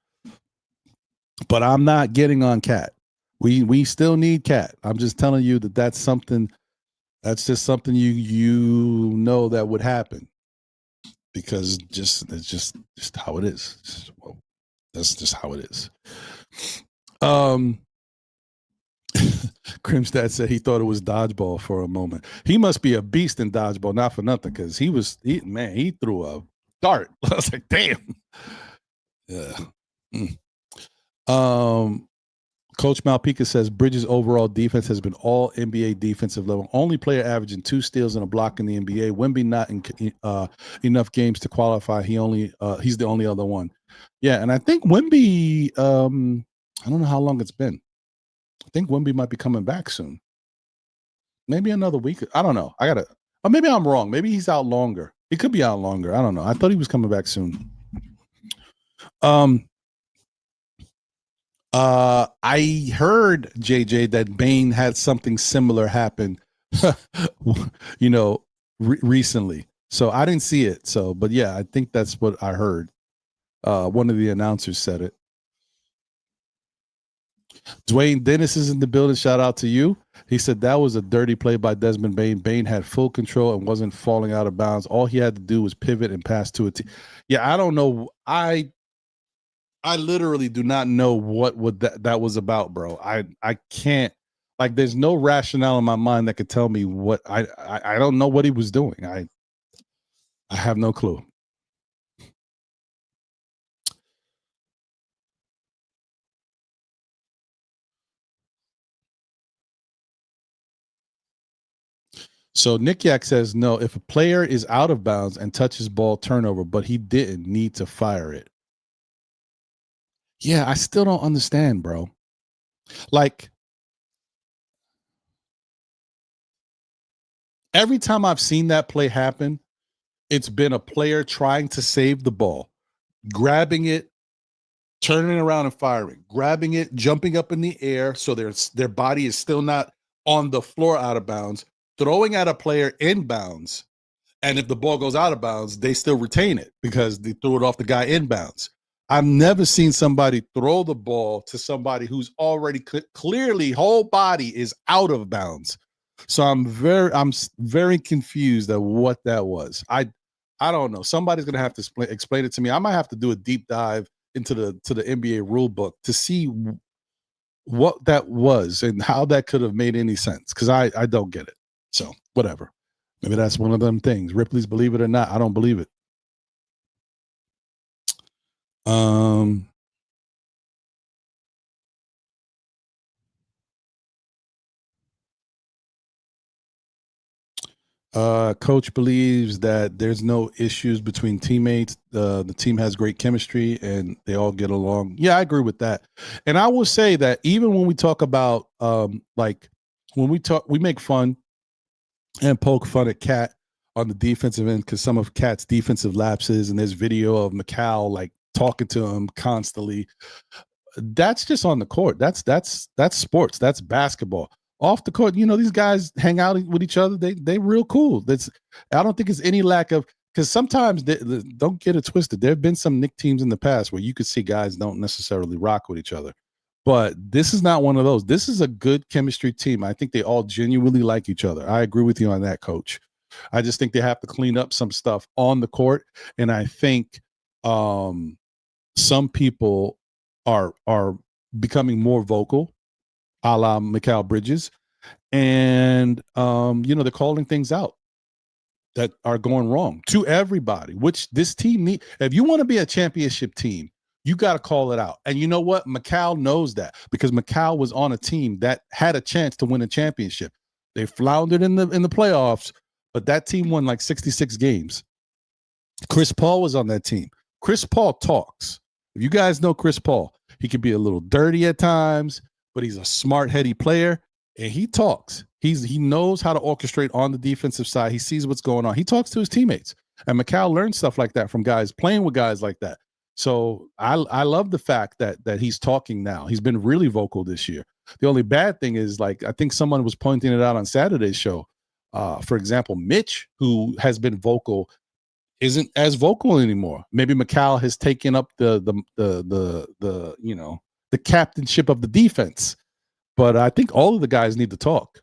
but I'm not getting on Cat. We still need Cat. I'm just telling you that's something. That's just something you know that would happen, because it's just how it is. That's just how it is. Crimstad said he thought it was dodgeball for a moment. He must be a beast in dodgeball, not for nothing, because he threw a dart. I was like, damn. Yeah. Coach Malpica says Bridges' overall defense has been all NBA defensive level. Only player averaging 2 steals and a block in the NBA. Wemby not in enough games to qualify. He's the only other one. Yeah, and I think Wemby, I don't know how long it's been. I think Wemby might be coming back soon. Maybe another week. I don't know. Or maybe I'm wrong. Maybe he's out longer. He could be out longer. I don't know. I thought he was coming back soon. I heard, JJ, that Bane had something similar happen, recently. So I didn't see it. So, but yeah, I think that's what I heard. One of the announcers said it. Dwayne Dennis is in the building. Shout out to you. He said that was a dirty play by Desmond Bain. Bain had full control and wasn't falling out of bounds. All he had to do was pivot and pass to a team. Yeah, I don't know. I literally do not know what that was about, bro. I can't, like, there's no rationale in my mind that could tell me what I don't know what he was doing. I have no clue. So Nick Yak says, no, if a player is out of bounds and touches ball, turnover, but he didn't need to fire it. Yeah, I still don't understand, bro. Like, every time I've seen that play happen, it's been a player trying to save the ball, grabbing it, turning around and firing, grabbing it, jumping up in the air so their body is still not on the floor out of bounds, throwing at a player in bounds. And if the ball goes out of bounds, they still retain it because they threw it off the guy in bounds. I've never seen somebody throw the ball to somebody who's already clearly whole body is out of bounds. So I'm very confused at what that was. I don't know. Somebody's gonna have to explain it to me. I might have to do a deep dive into the NBA rule book to see what that was and how that could have made any sense, because I don't get it. So whatever. Maybe that's one of them things. Ripley's believe it or not. I don't believe it. Coach believes that there's no issues between teammates. The team has great chemistry and they all get along. Yeah, I agree with that. And I will say that even when we talk about like when we make fun and poke fun at Cat on the defensive end because some of Cat's defensive lapses, and there's video of McCall like talking to him constantly. That's just on the court. That's sports. That's basketball. Off the court, these guys hang out with each other. They real cool. I don't think it's any lack of, because sometimes don't get it twisted. There have been some Knick teams in the past where you could see guys don't necessarily rock with each other. But this is not one of those. This is a good chemistry team. I think they all genuinely like each other. I agree with you on that, Coach. I just think they have to clean up some stuff on the court. And I think some people are becoming more vocal, a la Mikal Bridges. And, they're calling things out that are going wrong to everybody, which this team need. If you want to be a championship team, you got to call it out. And you know what? Mikal knows that, because Mikal was on a team that had a chance to win a championship. They floundered in the playoffs, but that team won like 66 games. Chris Paul was on that team. Chris Paul talks. If you guys know Chris Paul, he can be a little dirty at times, but he's a smart, heady player, and he talks. He knows how to orchestrate on the defensive side. He sees what's going on. He talks to his teammates. And Mikal learned stuff like that from guys playing with guys like that. So I love the fact that he's talking now. He's been really vocal this year. The only bad thing is, like, I think someone was pointing it out on Saturday's show. For example, Mitch, who has been vocal, isn't as vocal anymore. Maybe Mikal has taken up the captainship of the defense. But I think all of the guys need to talk.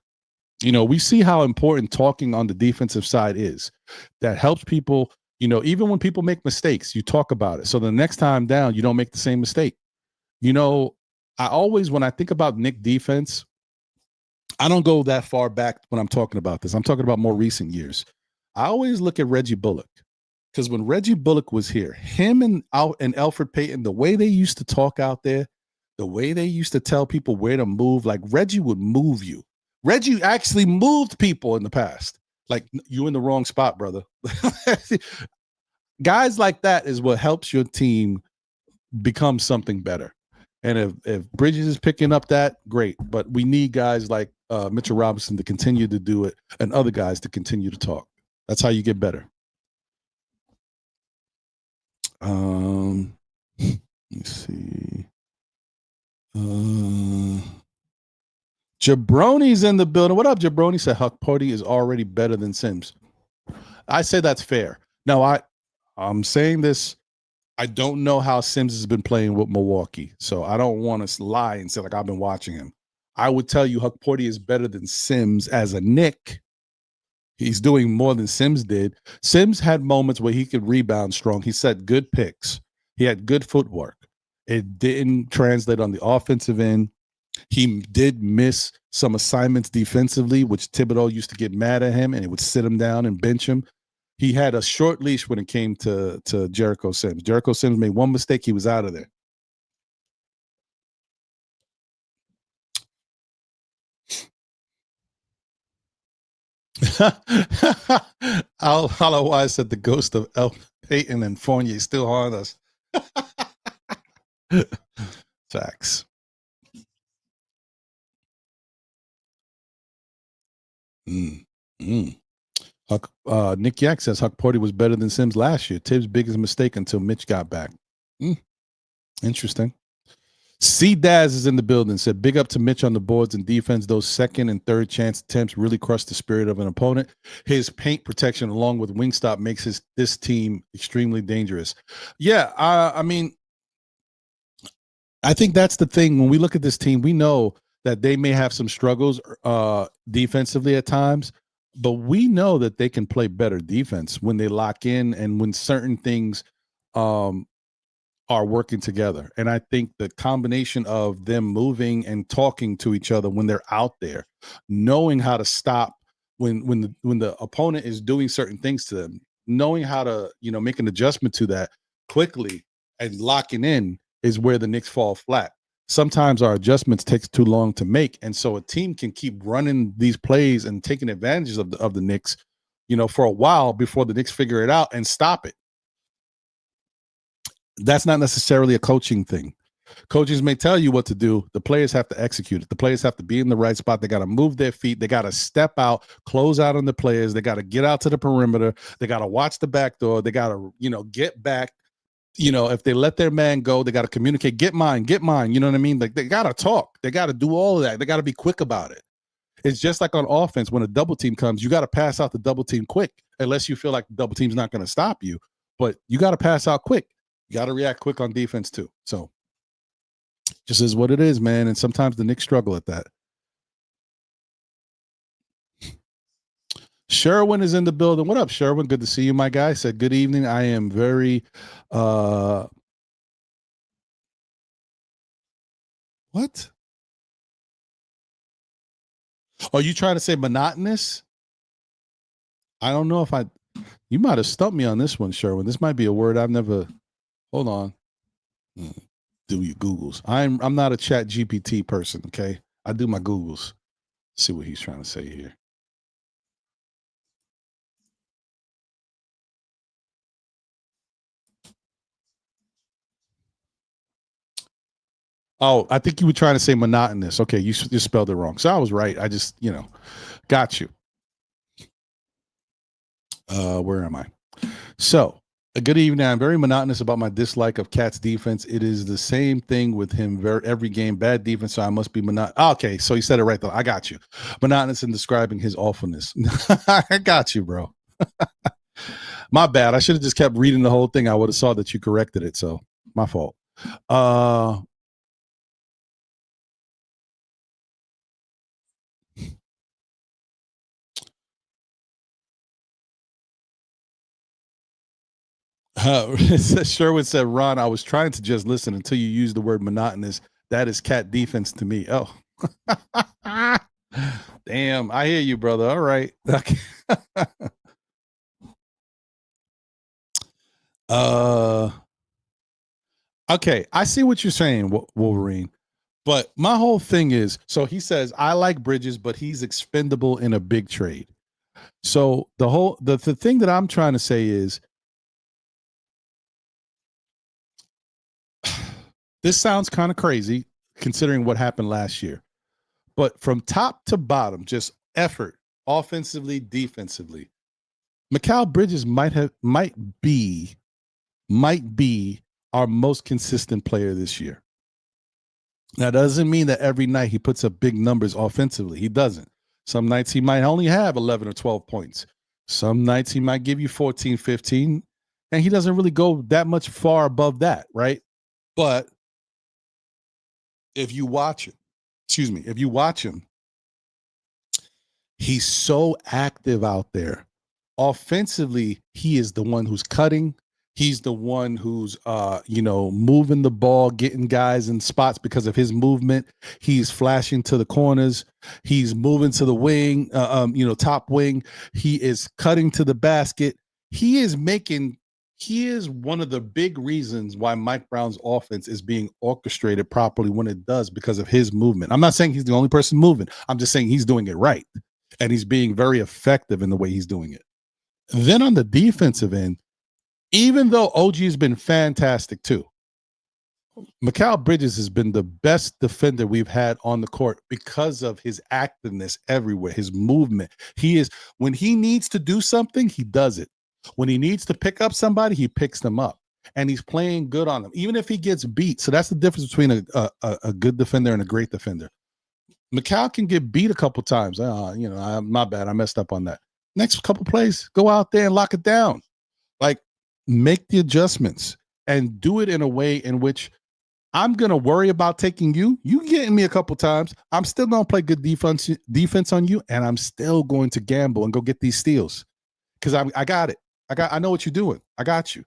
We see how important talking on the defensive side is. That helps people, even when people make mistakes, you talk about it. So the next time down, you don't make the same mistake. I always, when I think about Knick defense, I don't go that far back when I'm talking about this. I'm talking about more recent years. I always look at Reggie Bullock, because when Reggie Bullock was here, him and Elfrid Payton, the way they used to talk out there, the way they used to tell people where to move, like Reggie would move you. Reggie actually moved people in the past. Like, you in the wrong spot, brother. Guys like that is what helps your team become something better. And if Bridges is picking up that, great. But we need guys like Mitchell Robinson to continue to do it, and other guys to continue to talk. That's how you get better. Let me see. Jabroni's in the building. What up, Jabroni? Said Huck Party is already better than Sims. I say that's fair. Now, I'm saying this I don't know how Sims has been playing with Milwaukee, so I don't want to lie and say like I've been watching him. I would tell you Huck Porty is better than Sims as a Knick. He's doing more than Sims did. Sims had moments where he could rebound strong. He set good picks. He had good footwork. It didn't translate on the offensive end. He did miss some assignments defensively, which Thibodeau used to get mad at him and it would sit him down and bench him. He had a short leash when it came to Jericho Sims. Jericho Sims made one mistake, he was out of there. Hollow Wise said the ghost of El Peyton and Fournier still haunt us. Facts. Nick Yak says Huck Porty was better than Sims last year. Tibbs' biggest mistake until Mitch got back. Interesting. C Daz is in the building. Said big up to Mitch on the boards and defense. Those second and third chance attempts really crushed the spirit of an opponent. His paint protection along with Wingstop makes this team extremely dangerous. Yeah, I mean, I think that's the thing. When we look at this team, we know that they may have some struggles defensively at times, but we know that they can play better defense when they lock in and when certain things are working together. And I think the combination of them moving and talking to each other when they're out there, knowing how to stop when the opponent is doing certain things to them, knowing how to, make an adjustment to that quickly and locking in is where the Knicks fall flat. Sometimes our adjustments takes too long to make. And so a team can keep running these plays and taking advantage of the Knicks, for a while before the Knicks figure it out and stop it. That's not necessarily a coaching thing. Coaches may tell you what to do. The players have to execute it. The players have to be in the right spot. They got to move their feet. They got to step out, close out on the players. They got to get out to the perimeter. They got to watch the back door. They got to, get back. If they let their man go, they got to communicate, get mine. You know what I mean? Like they got to talk. They got to do all of that. They got to be quick about it. It's just like on offense. When a double team comes, you got to pass out the double team quick, unless you feel like the double team's not going to stop you. But you got to pass out quick. You got to react quick on defense too. So just is what it is, man. And sometimes the Knicks struggle at that. Sherwin is in the building. What up, Sherwin? Good to see you, my guy. Said good evening. I am very what? Are you trying to say monotonous? I don't know if you might have stumped me on this one, Sherwin. This might be a word I've never. Hold on. Do your Googles. I'm not a Chat GPT person, okay? I do my Googles. See what he's trying to say here. Oh, I think you were trying to say monotonous. Okay, you just spelled it wrong. So I was right. I just, got you. Where am I? So, good evening. I'm very monotonous about my dislike of Cat's defense. It is the same thing with him every game. Bad defense, so I must be monotonous. Okay, so you said it right, though. I got you. Monotonous in describing his awfulness. I got you, bro. My bad. I should have just kept reading the whole thing. I would have saw that you corrected it, so my fault. Sherwood said, Ron, I was trying to just listen until you used the word monotonous. That is Cat defense to me. Oh, damn. I hear you, brother. All right. Okay. I see what you're saying, Wolverine. But my whole thing is, so he says, I like Bridges, but he's expendable in a big trade. So the thing that I'm trying to say is, this sounds kind of crazy considering what happened last year, but from top to bottom, just effort, offensively, defensively, Mikal Bridges might be our most consistent player this year. That doesn't mean that every night he puts up big numbers offensively. He doesn't. Some nights he might only have 11 or 12 points. Some nights he might give you 14, 15. And he doesn't really go that much far above that, right? But if you watch him, he's so active out there. Offensively, he is the one who's cutting. He's the one who's moving the ball, getting guys in spots because of his movement. He's flashing to the corners. He's moving to the wing, top wing. He is cutting to the basket. He is one of the big reasons why Mike Brown's offense is being orchestrated properly when it does, because of his movement. I'm not saying he's the only person moving. I'm just saying he's doing it right. And he's being very effective in the way he's doing it. And then on the defensive end, even though OG has been fantastic too, Mikal Bridges has been the best defender we've had on the court because of his activeness everywhere, his movement. When he needs to do something, he does it. When he needs to pick up somebody, he picks them up. And he's playing good on them, even if he gets beat. So that's the difference between a good defender and a great defender. Mikal can get beat a couple times. My bad. I messed up on that. Next couple plays, go out there and lock it down. Like, make the adjustments and do it in a way in which I'm going to worry about taking you. You getting me a couple times. I'm still going to play good defense on you, and I'm still going to gamble and go get these steals because I got it. I know what you're doing. I got you.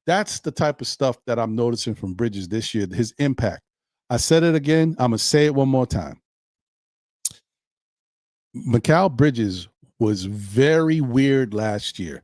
That's the type of stuff that I'm noticing from Bridges this year, his impact. I said it again. I'm going to say it one more time. Mikal Bridges was very weird last year.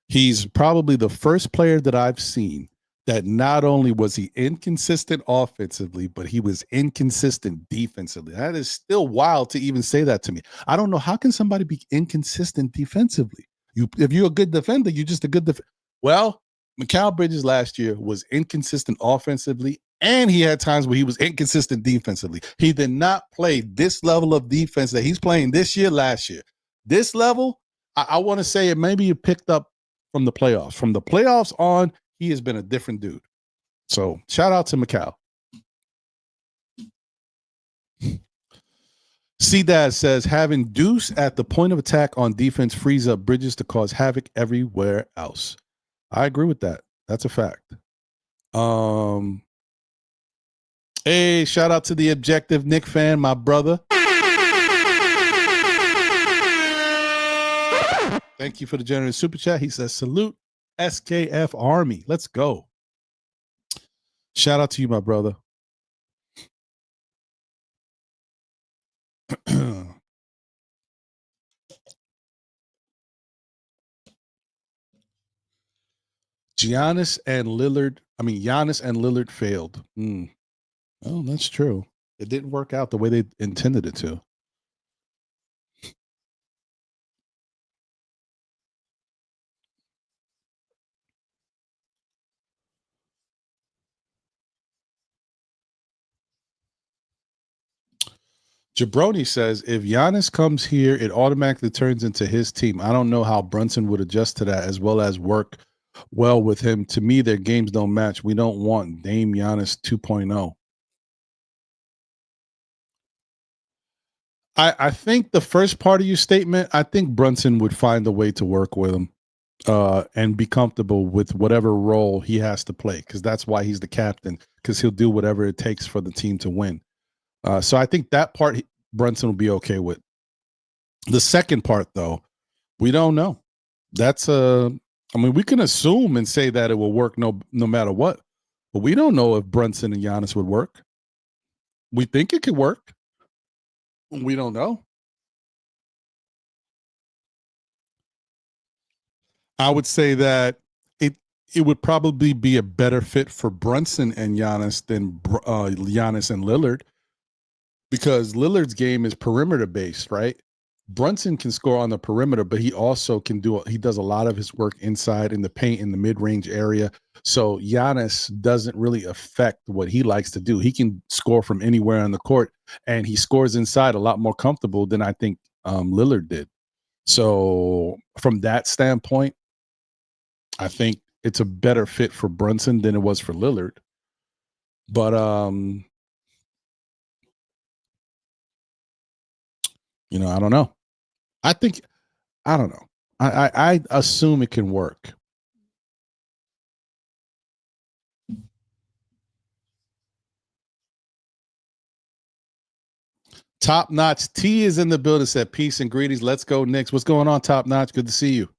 He's probably the first player that I've seen that not only was he inconsistent offensively, but he was inconsistent defensively. That is still wild to even say that to me. I don't know. How can somebody be inconsistent defensively? If you're a good defender, you're just a good defender. Well, Mikal Bridges last year was inconsistent offensively, and he had times where he was inconsistent defensively. He did not play this level of defense that he's playing this year, last year. This level, I want to say it maybe you picked up from the playoffs. From the playoffs on, he has been a different dude. So shout out to Mikal. C-Dad says, having Deuce at the point of attack on defense frees up Bridges to cause havoc everywhere else. I agree with that. That's a fact. Hey, shout out to the Objective Nick fan, my brother. Thank you for the generous super chat. He says, salute SKF Army. Let's go. Shout out to you, my brother. Giannis and Lillard failed. Oh, that's true. It didn't work out the way they intended it to. Jabroni says, if Giannis comes here, it automatically turns into his team. I don't know how Brunson would adjust to that as well as work well with him. To me, their games don't match. We don't want Dame Giannis 2.0. I think the first part of your statement, I think Brunson would find a way to work with him and be comfortable with whatever role he has to play, because that's why he's the captain, because he'll do whatever it takes for the team to win. So I think that part Brunson will be okay with. The second part, though, we don't know. We can assume and say that it will work no matter what, but we don't know if Brunson and Giannis would work. We think it could work. We don't know. I would say that it would probably be a better fit for Brunson and Giannis than Giannis and Lillard, because Lillard's game is perimeter based, right? Brunson can score on the perimeter, but he also he does a lot of his work inside in the paint, in the mid-range area. So Giannis doesn't really affect what he likes to do. He can score from anywhere on the court, and he scores inside a lot more comfortable than I think Lillard did. So from that standpoint, I think it's a better fit for Brunson than it was for Lillard. But I don't know. I don't know. I assume it can work. Top Notch T is in the building. Said peace and greetings. Let's go, Knicks. What's going on, Top Notch? Good to see you.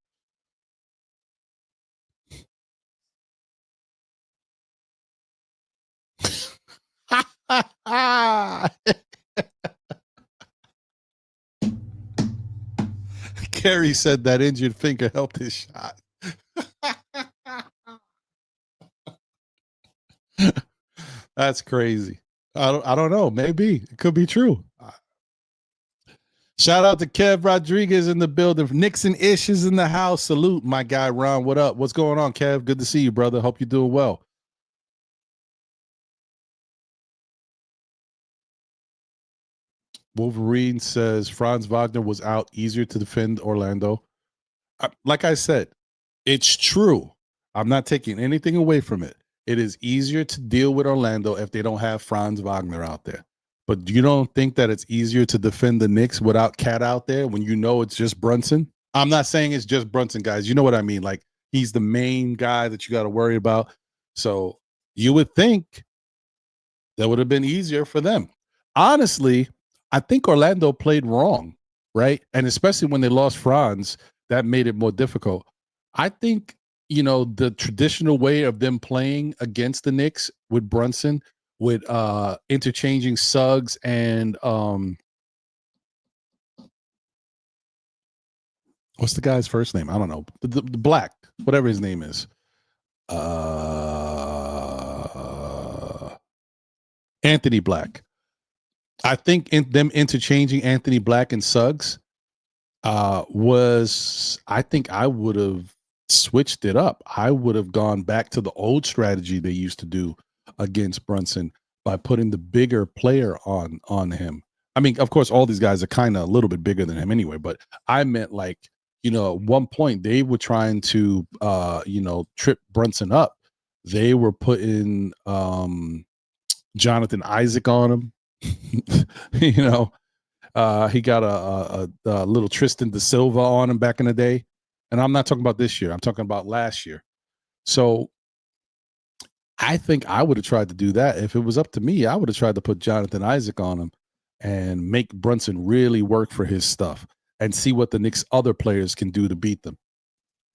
Kerry said that injured finger helped his shot. That's crazy. I don't know. Maybe it could be true. Shout out to Kev Rodriguez in the building. Nixon Ish is in the house. Salute, my guy Ron. What up? What's going on, Kev? Good to see you, brother. Hope you're doing well. Wolverine says Franz Wagner was out, easier to defend Orlando. Like I said, it's true. I'm not taking anything away from it. It is easier to deal with Orlando if they don't have Franz Wagner out there. But you don't think that it's easier to defend the Knicks without Cat out there when you know it's just Brunson? I'm not saying it's just Brunson, guys. You know what I mean? Like, he's the main guy that you got to worry about. So you would think that would have been easier for them. Honestly, I think Orlando played wrong, right? And especially when they lost Franz, that made it more difficult. I think, the traditional way of them playing against the Knicks with Brunson, with interchanging Suggs and what's the guy's first name? I don't know. The Black, whatever his name is. Anthony Black. I think them interchanging Anthony Black and Suggs I think I would have switched it up. I would have gone back to the old strategy they used to do against Brunson by putting the bigger player on him. I mean, of course, all these guys are kind of a little bit bigger than him anyway, but I meant at one point they were trying to, trip Brunson up. They were putting Jonathan Isaac on him. He got a little Tristan Da Silva on him back in the day. And I'm not talking about this year. I'm talking about last year. So I think I would have tried to do that. If it was up to me, I would have tried to put Jonathan Isaac on him and make Brunson really work for his stuff and see what the Knicks other players can do to beat them.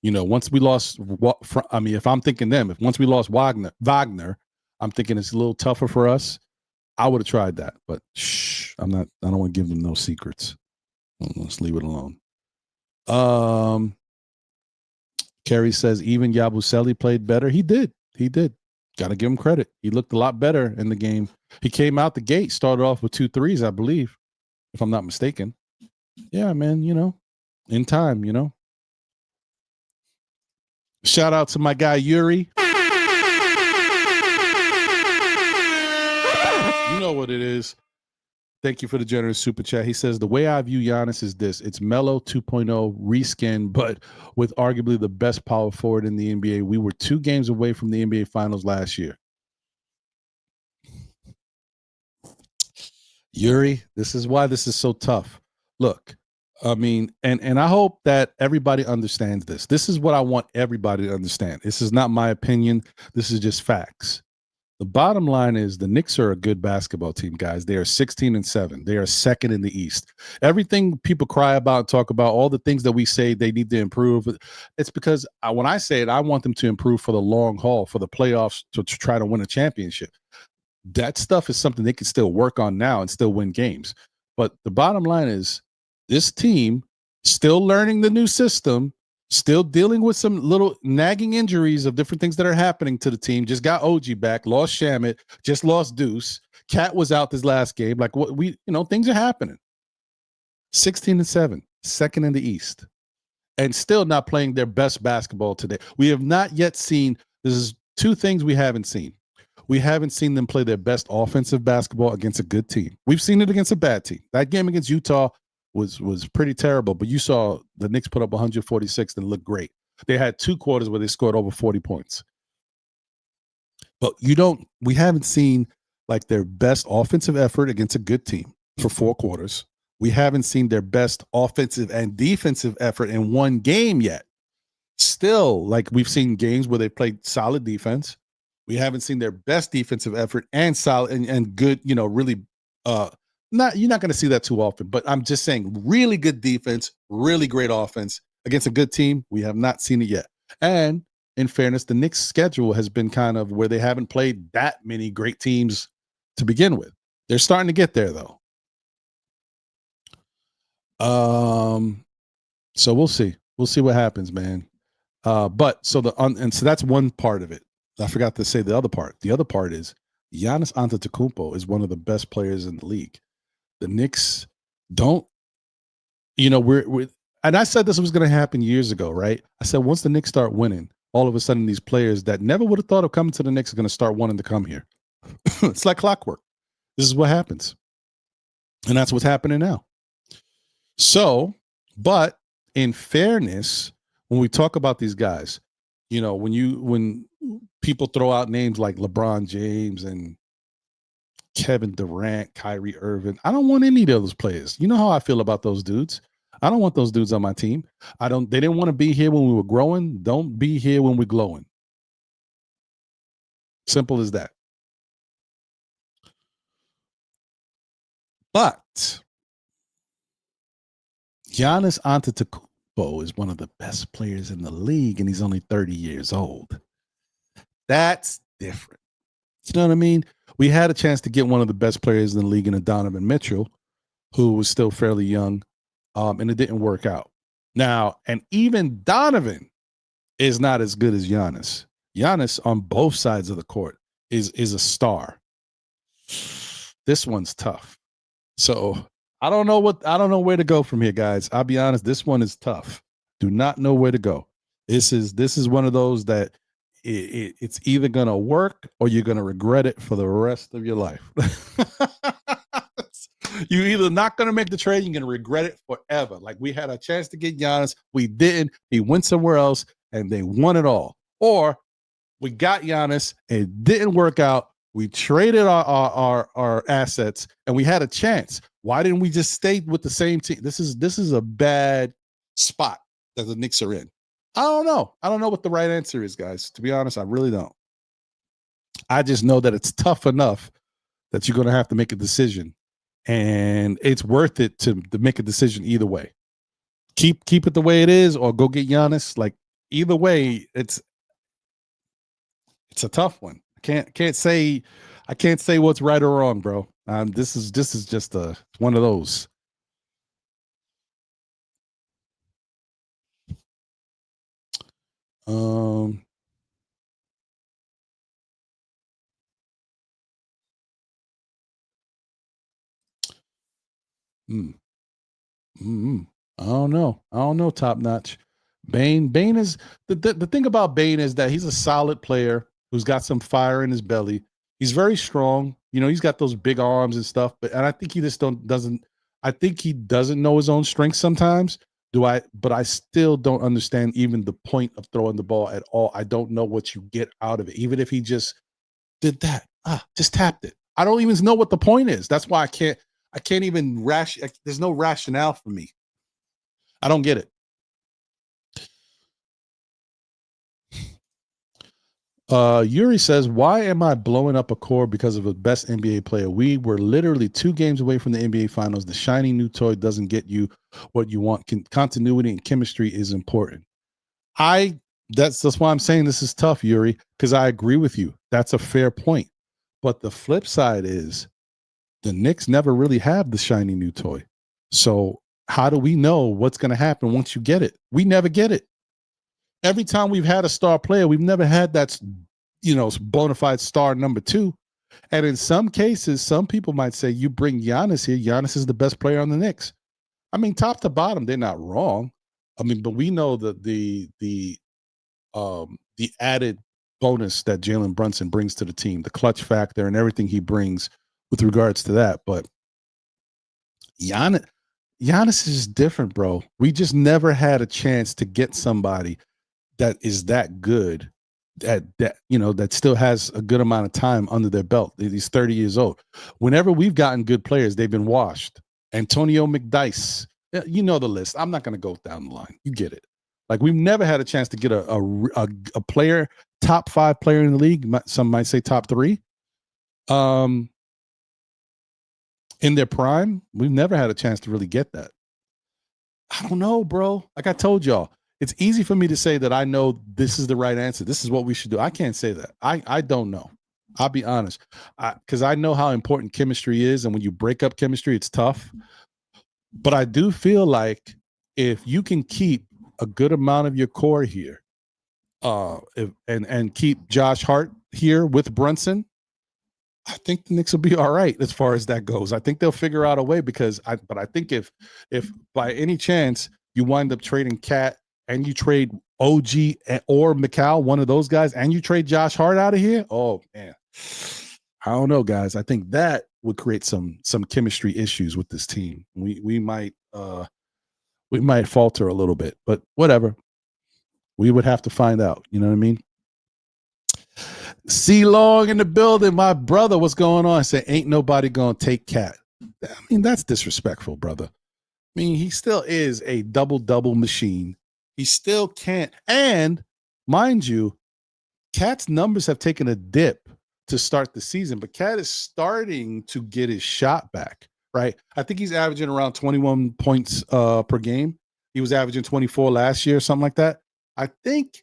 Once we lost, if I'm thinking once we lost Wagner, I'm thinking it's a little tougher for us. I would have tried that, but I don't want to give them no secrets. Let's leave it alone. Kerry says even Yabusele played better. He did. Got to give him credit. He looked a lot better in the game. He came out the gate, started off with 2 threes, I believe, if I'm not mistaken. Yeah, man, in time, Shout out to my guy, Yuri. You know what it is. Thank you for the generous super chat. He says, the way I view Giannis is this. It's Melo 2.0 reskin, but with arguably the best power forward in the NBA. We were 2 games away from the NBA Finals last year. Yuri, this is why this is so tough. Look, I mean, and I hope that everybody understands this. This is what I want everybody to understand. This is not my opinion. This is just facts. The bottom line is the Knicks are a good basketball team, guys. They are 16-7. They are second in the East. Everything people cry about, talk about, all the things that we say they need to improve, it's because when I say it, I want them to improve for the long haul, for the playoffs, to try to win a championship. That stuff is something they can still work on now and still win games. But the bottom line is this team still learning the new system, still dealing with some little nagging injuries of different things that are happening to the team. Just got OG back, lost Shamit, just lost Deuce. Cat was out this last game. Like things are happening. 16-7, second in the East, and still not playing their best basketball today. We have not yet seen. This is 2 things we haven't seen. We haven't seen them play their best offensive basketball against a good team. We've seen it against a bad team. That game against Utah was pretty terrible, but you saw the Knicks put up 146 and looked great. They had 2 quarters where they scored over 40 points. But we haven't seen like their best offensive effort against a good team for 4 quarters. We haven't seen their best offensive and defensive effort in one game yet. Still, like we've seen games where they played solid defense. We haven't seen their best defensive effort and solid and good, really You're not going to see that too often, but I'm just saying really good defense, really great offense against a good team. We have not seen it yet. And in fairness, the Knicks' schedule has been kind of where they haven't played that many great teams to begin with. They're starting to get there, though. So we'll see. We'll see what happens, man. But so that's one part of it. I forgot to say the other part. The other part is Giannis Antetokounmpo is one of the best players in the league. The Knicks don't, we're and I said this was going to happen years ago, right? I said once the Knicks start winning, all of a sudden these players that never would have thought of coming to the Knicks are going to start wanting to come here. It's like clockwork. This is what happens. And that's what's happening now. So, but in fairness, when we talk about these guys, when people throw out names like LeBron James and Kevin Durant, Kyrie Irving, I don't want any of those players. You know how I feel about those dudes. I don't want those dudes on my team. They didn't want to be here when we were growing. Don't be here when we're glowing. Simple as that. But Giannis Antetokounmpo is one of the best players in the league, and he's only 30 years old. That's different. You know what I mean? We had a chance to get one of the best players in the league in Donovan Mitchell, who was still fairly young, and it didn't work out. Now, and even Donovan is not as good as Giannis. Giannis on both sides of the court is a star. This one's tough. So I don't know where to go from here, guys. I'll be honest, this one is tough. Do not know where to go. This is one of those that it's either gonna work or you're gonna regret it for the rest of your life. You're either not gonna make the trade, you're gonna regret it forever. Like we had a chance to get Giannis, we didn't. He went somewhere else, and they won it all. Or we got Giannis, and it didn't work out. We traded our assets, and we had a chance. Why didn't we just stay with the same team? This is a bad spot that the Knicks are in. I don't know. I don't know what the right answer is, guys. To be honest, I really don't. I just know that it's tough enough that you're going to have to make a decision, and it's worth it to make a decision either way. Keep it the way it is, or go get Giannis. Like either way, it's a tough one. I can't say what's right or wrong, bro. This is just one of those. I don't know, top notch. Bane is the thing about Bane is that he's a solid player who's got some fire in his belly. He's very strong. He's got those big arms and stuff, and I think he just doesn't know his own strengths sometimes. But I still don't understand even the point of throwing the ball at all. I don't know what you get out of it. Even if he just did that, just tapped it. I don't even know what the point is. That's why I can't even there's no rationale for me. I don't get it. Yuri says, why am I blowing up a core because of a best NBA player? We were literally 2 games away from the NBA finals. The shiny new toy doesn't get you what you want. Continuity and chemistry is important. That's why I'm saying this is tough, Yuri, because I agree with you. That's a fair point. But the flip side is the Knicks never really have the shiny new toy. So how do we know what's going to happen once you get it? We never get it. Every time we've had a star player, we've never had that, bona fide star number 2. And in some cases, some people might say you bring Giannis here. Giannis is the best player on the Knicks. I mean, top to bottom, they're not wrong. I mean, but we know that the added bonus that Jalen Brunson brings to the team, the clutch factor and everything he brings with regards to that. But Giannis is different, bro. We just never had a chance to get somebody that is that good, that still has a good amount of time under their belt. He's 30 years old. Whenever we've gotten good players, they've been washed. Antonio McDyess, you know the list. I'm not going to go down the line. You get it. Like we've never had a chance to get a player, top 5 player in the league. Some might say top 3. in their prime, we've never had a chance to really get that. I don't know, bro. Like I told y'all, it's easy for me to say that I know this is the right answer. This is what we should do. I can't say that. I don't know. I'll be honest, because I know how important chemistry is, and when you break up chemistry, it's tough. But I do feel like if you can keep a good amount of your core here, and keep Josh Hart here with Brunson, I think the Knicks will be all right as far as that goes. I think they'll figure out a way because I think if by any chance you wind up trading Cat and you trade OG or McCall, one of those guys, and you trade Josh Hart out of here, oh man, I don't know, guys. I think that would create some chemistry issues with this team. We might falter a little bit, but whatever. We would have to find out. You know what I mean? C Long in the building, my brother. What's going on? I say, ain't nobody gonna take Cat. I mean, that's disrespectful, brother. I mean, he still is a double machine. He still can't. And mind you, Cat's numbers have taken a dip to start the season, but Cat is starting to get his shot back, right? I think he's averaging around 21 points per game. He was averaging 24 last year, something like that. I think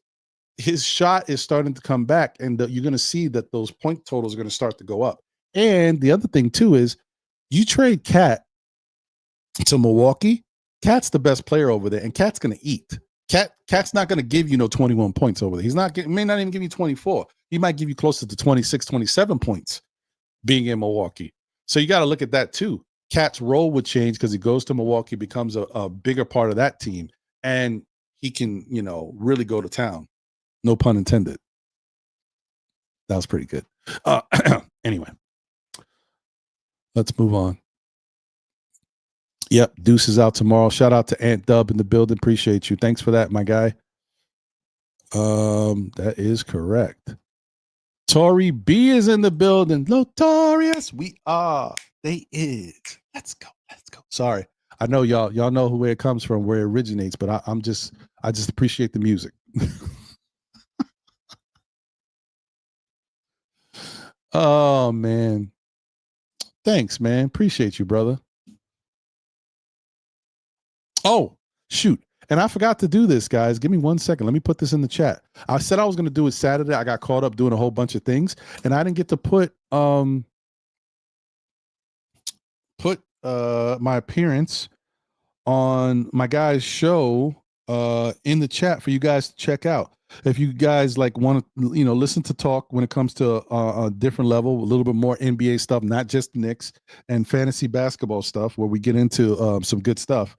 his shot is starting to come back, and you're going to see that those point totals are going to start to go up. And the other thing, too, is you trade Cat to Milwaukee, Cat's the best player over there, and Cat's going to eat. Cat's not going to give you 21 points over there. He's not may not even give you 24. He might give you closer to 26, 27 points being in Milwaukee. So you got to look at that, too. Cat's role would change because he goes to Milwaukee, becomes a bigger part of that team, and he can, really go to town. No pun intended. That was pretty good. Anyway, let's move on. Yep, Deuce is out tomorrow. Shout out to Ant Dub in the building. Appreciate you. Thanks for that, my guy. That is correct. Tori B is in the building. Notorious. We are. They is. Let's go. Sorry. I know y'all know where it comes from, where it originates, but I just appreciate the music. Oh man. Thanks, man. Appreciate you, brother. Oh, shoot. And I forgot to do this, guys. Give me 1 second. Let me put this in the chat. I said I was going to do it Saturday. I got caught up doing a whole bunch of things, and I didn't get to put my appearance on my guy's show in the chat for you guys to check out. If you guys want to, listen to talk when it comes to a different level, a little bit more NBA stuff, not just Knicks, and fantasy basketball stuff where we get into some good stuff.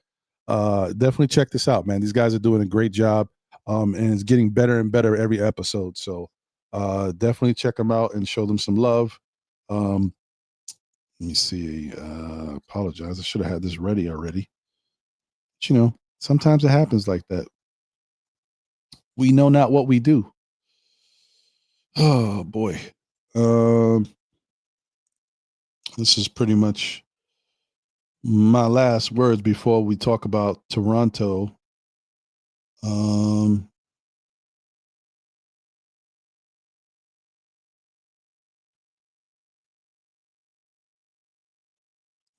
Definitely check this out, man. These guys are doing a great job, and it's getting better and better every episode. So definitely check them out and show them some love. Let me see. Apologize. I should have had this ready already. But, sometimes it happens like that. We know not what we do. Oh, boy. This is pretty much my last words before we talk about Toronto.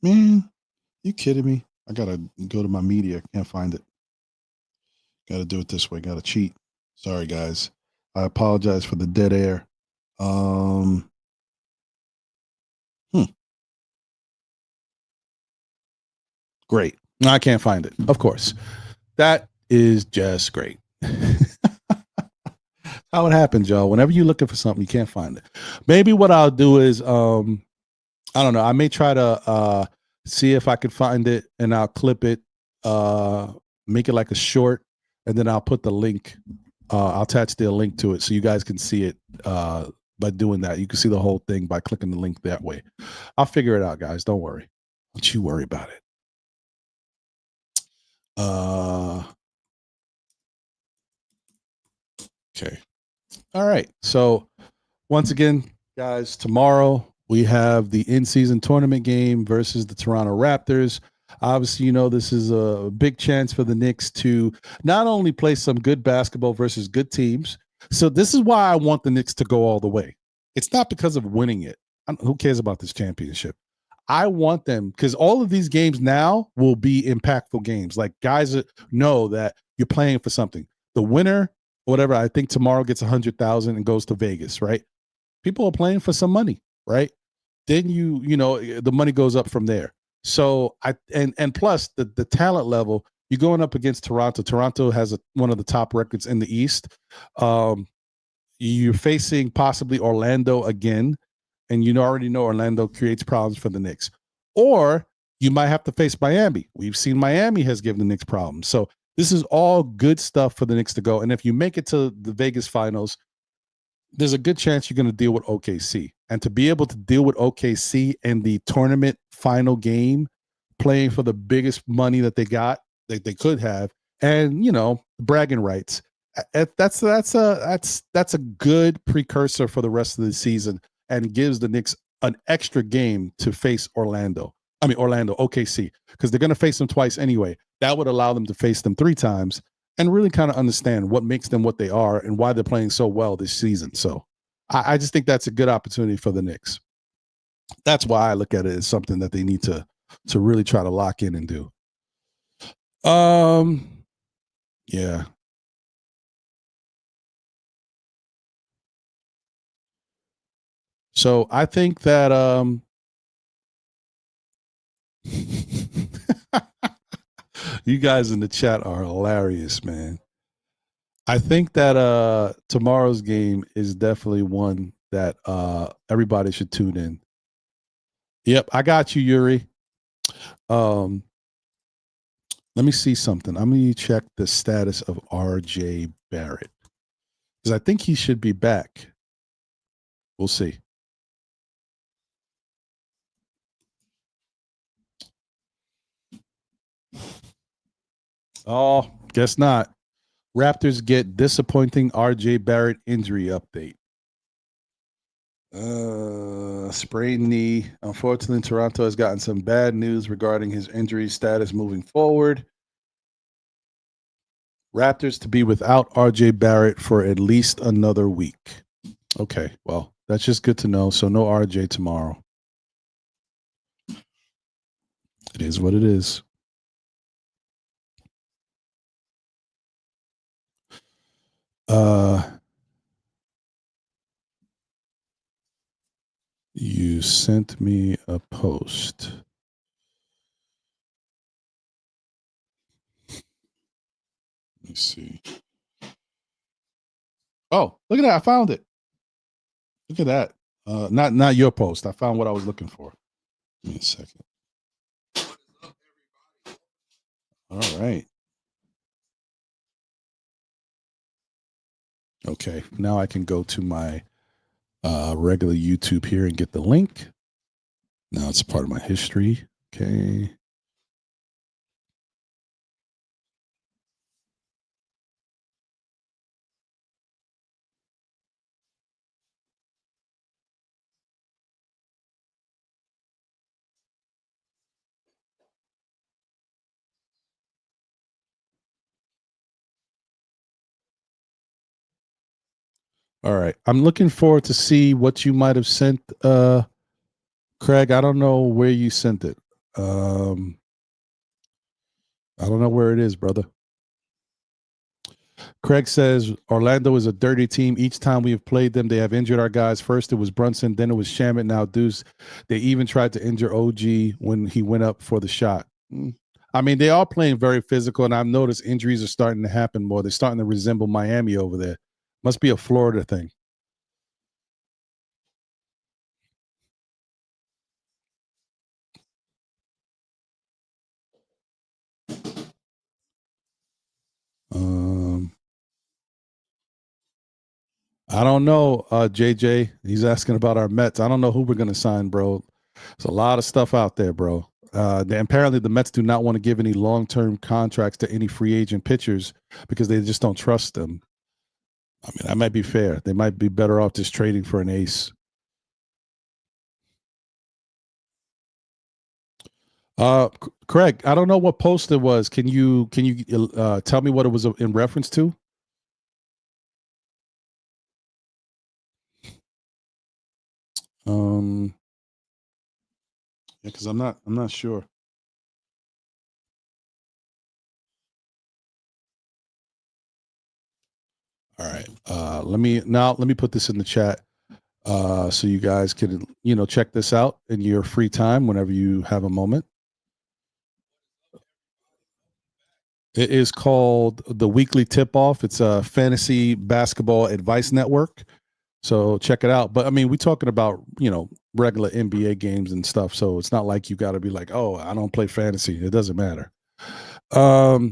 Man, you kidding me? I gotta go to my media. Can't find it. Gotta do it this way. Gotta cheat. Sorry, guys. I apologize for the dead air. Great. No, I can't find it. Of course. That is just great. How it happens, y'all. Whenever you're looking for something, you can't find it. Maybe what I'll do is, I don't know. I may try to see if I can find it, and I'll clip it, make it like a short, and then I'll put the link. I'll attach the link to it so you guys can see it by doing that. You can see the whole thing by clicking the link that way. I'll figure it out, guys. Don't worry. Don't you worry about it. Okay. All right. So once again, guys, tomorrow we have the in-season tournament game versus the Toronto Raptors. Obviously, this is a big chance for the Knicks to not only play some good basketball versus good teams. So this is why I want the Knicks to go all the way. It's not because of winning it. Who cares about this championship? I want them because all of these games now will be impactful games. Like guys know that you're playing for something. The winner, whatever, I think tomorrow gets 100,000 and goes to Vegas, right? People are playing for some money, right? Then the money goes up from there. So and plus the talent level, you're going up against Toronto. Toronto has one of the top records in the East. You're facing possibly Orlando again, and already know Orlando creates problems for the Knicks. Or you might have to face Miami. We've seen Miami has given the Knicks problems. So this is all good stuff for the Knicks to go. And if you make it to the Vegas finals, there's a good chance you're going to deal with OKC. And to be able to deal with OKC in the tournament final game, playing for the biggest money that they could have, and bragging rights. That's a good precursor for the rest of the season, and gives the Knicks an extra game to face OKC, because they're going to face them twice anyway. That would allow them to face them 3 times and really kind of understand what makes them what they are and why they're playing so well this season. So I just think that's a good opportunity for the Knicks. That's why I look at it as something that they need to really try to lock in and do. Yeah. So I think that you guys in the chat are hilarious, man. I think that tomorrow's game is definitely one that everybody should tune in. Yep, I got you, Yuri. Let me see something. I'm going to check the status of RJ Barrett, because I think he should be back. We'll see. Oh, guess not. Raptors get disappointing RJ Barrett injury update. Sprained knee. Unfortunately, Toronto has gotten some bad news regarding his injury status moving forward. Raptors to be without RJ Barrett for at least another week. Okay, well, that's just good to know. So no RJ tomorrow. It is what it is. You sent me a post. Let me see. Oh, look at that. I found it. Look at that. Not your post. I found what I was looking for. Give me a second. All right. Okay. Now I can go to my regular YouTube here and get the link. Now it's part of my history. Okay. All right. I'm looking forward to see what you might have sent, Craig. I don't know where you sent it. I don't know where it is, brother. Craig says Orlando is a dirty team. Each time we have played them, they have injured our guys. First it was Brunson, then it was Shamit, now Deuce. They even tried to injure OG when he went up for the shot. I mean, they are playing very physical, and I've noticed injuries are starting to happen more. They're starting to resemble Miami over there. Must be a Florida thing. I don't know, JJ. He's asking about our Mets. I don't know who we're going to sign, bro. There's a lot of stuff out there, bro. Apparently, the Mets do not want to give any long-term contracts to any free agent pitchers because they just don't trust them. I mean, that might be fair. They might be better off just trading for an ace. Craig, I don't know what post it was. Can you tell me what it was in reference to? because I'm not sure. All right. Let me put this in the chat so you guys can check this out in your free time whenever you have a moment. It is called the Weekly Tip Off. It's a fantasy basketball advice network. So check it out. But I mean, we're talking about, regular NBA games and stuff. So it's not like you got to be like, oh, I don't play fantasy. It doesn't matter. So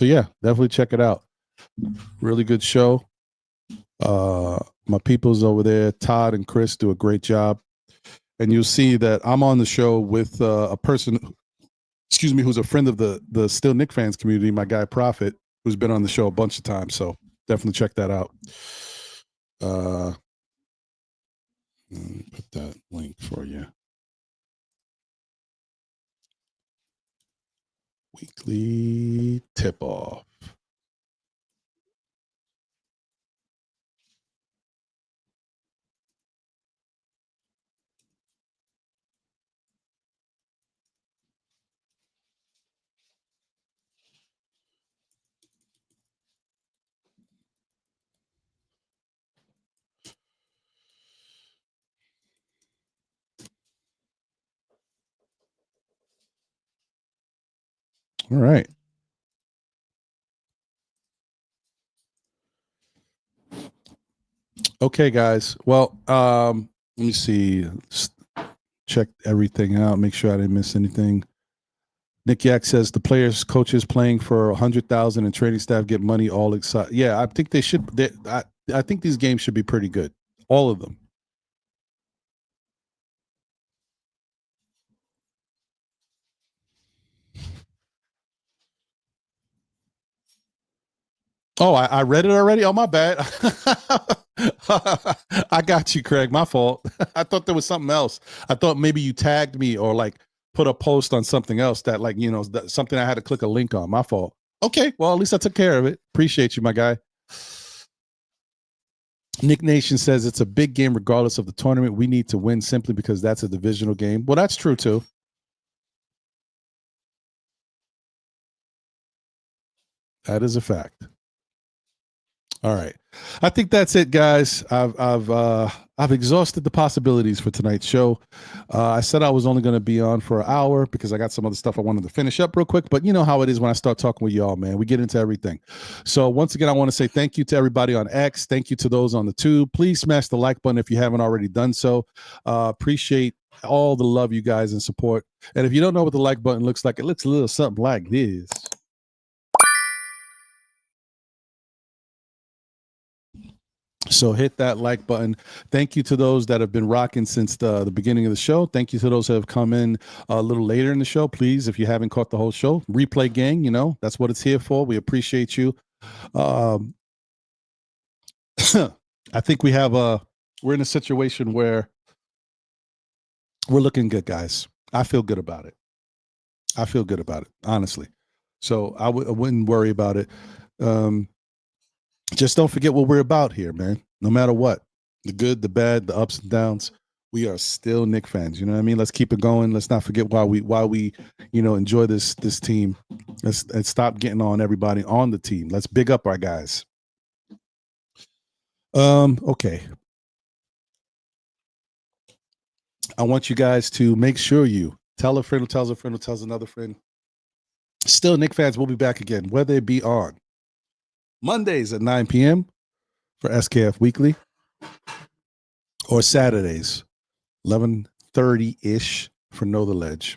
yeah, definitely check it out. Really good show. My peoples over there, Todd and Chris, do a great job. And you'll see that I'm on the show with a person, who's a friend of the Still Knick fans community, my guy Prophet, who's been on the show a bunch of times. So definitely check that out. Put that link for you. Weekly Tip Off. All right. Okay, guys. Well, let me see. Check everything out. Make sure I didn't miss anything. Nick Yak says the players, coaches playing for 100,000 and training staff get money all excited. Yeah, I think they should. I think these games should be pretty good. All of them. Oh, I read it already. Oh, my bad. I got you, Craig. My fault. I thought there was something else. I thought maybe you tagged me or like put a post on something else that something I had to click a link on. My fault. Okay. Well, at least I took care of it. Appreciate you, my guy. Nick Nation says it's a big game regardless of the tournament. We need to win simply because that's a divisional game. Well, that's true too. That is a fact. All right. I think that's it, guys. I've exhausted the possibilities for tonight's show. I said I was only going to be on for an hour because I got some other stuff I wanted to finish up real quick. But you know how it is when I start talking with y'all, man. We get into everything. So once again, I want to say thank you to everybody on X. Thank you to those on the tube. Please smash the like button if you haven't already done so. Appreciate all the love you guys and support. And if you don't know what the like button looks like, it looks a little something like this. So hit that like button. Thank you to those that have been rocking since the beginning of the show. Thank you to those that have come in a little later in the show. Please, if you haven't caught the whole show, replay gang, that's what it's here for. We appreciate you. I think we're in a situation where we're looking good, guys. I feel good about it. Honestly. So I wouldn't worry about it. Just don't forget what we're about here, man. No matter what, the good, the bad, the ups and downs, we are still Knick fans. You know what I mean? Let's keep it going. Let's not forget why we enjoy this team. Let's stop getting on everybody on the team. Let's big up our guys. Okay. I want you guys to make sure you tell a friend who tells a friend who tells another friend. Still Knick fans, we'll be back again, whether it be on Mondays at 9 p.m. for SKF Weekly or Saturdays, 11:30-ish for Know the Ledge.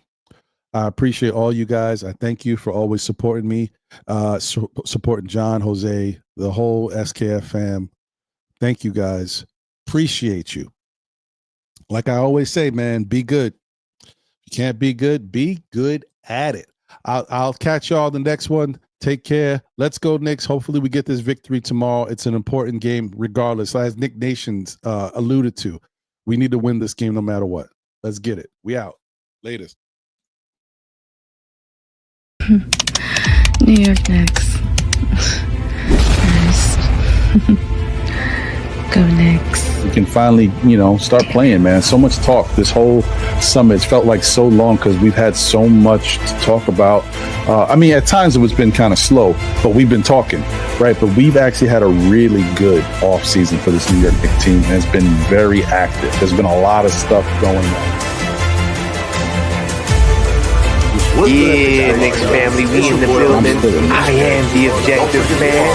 I appreciate all you guys. I thank you for always supporting me, supporting John, Jose, the whole SKF fam. Thank you guys. Appreciate you. Like I always say, man, be good. If you can't be good at it. I'll catch y'all the next one. Take care. Let's go, Knicks. Hopefully we get this victory tomorrow. It's an important game regardless. As Nick Nations alluded to, we need to win this game no matter what. Let's get it. We out. Latest. New York Knicks. First. Go Knicks. We can finally, start playing, man. So much talk this whole summer. It's felt like so long because we've had so much to talk about. I mean, at times it was been kind of slow, but we've been talking, right? But we've actually had a really good off season for this New York Knicks team, and it's been very active. There's been a lot of stuff going on. Yeah, Knicks family, we in the building. I am the Objective fan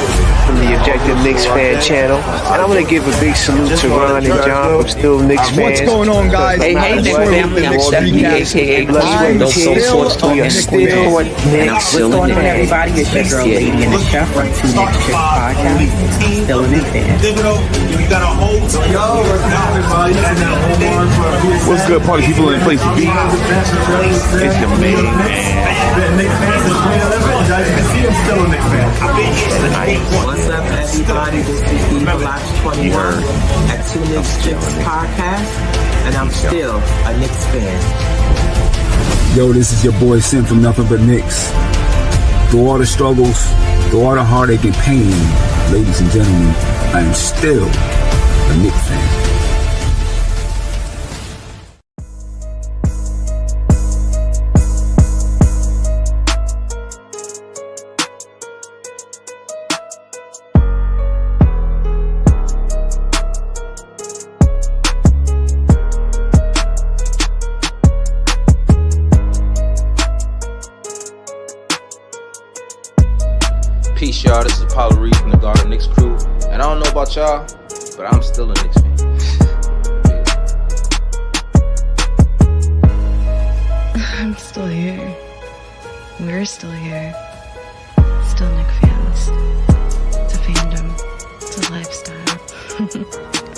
from the Objective Knicks fan channel, and I'm gonna give a big salute to Ron and John, who's still Knicks fans. What's going on, guys? Hey, Knicks family, I'm Stephanie, aka I'm Those still Sports Talk Knicks and Knicks. What's going on, everybody? It's your girl, Lady and the Chef from Two Knicks Chicks Podcast. Still a Knicks fan. What's good, party people in place to be? It's your main man. What's up, everybody? This is Steve Locks 21 at Two Knicks Chicks Podcast, and I'm still a Knicks fan. Yo, this is your boy Sim from Nothing But Knicks. Through all the struggles, through all the heartache and pain, ladies and gentlemen, I am still a Knicks fan. Peace, y'all. This is Apollo Reed from the Garden Knicks crew. And I don't know about y'all, but I'm still a Knicks fan. I'm still here. We're still here. Still Knicks fans. It's a fandom. It's a lifestyle.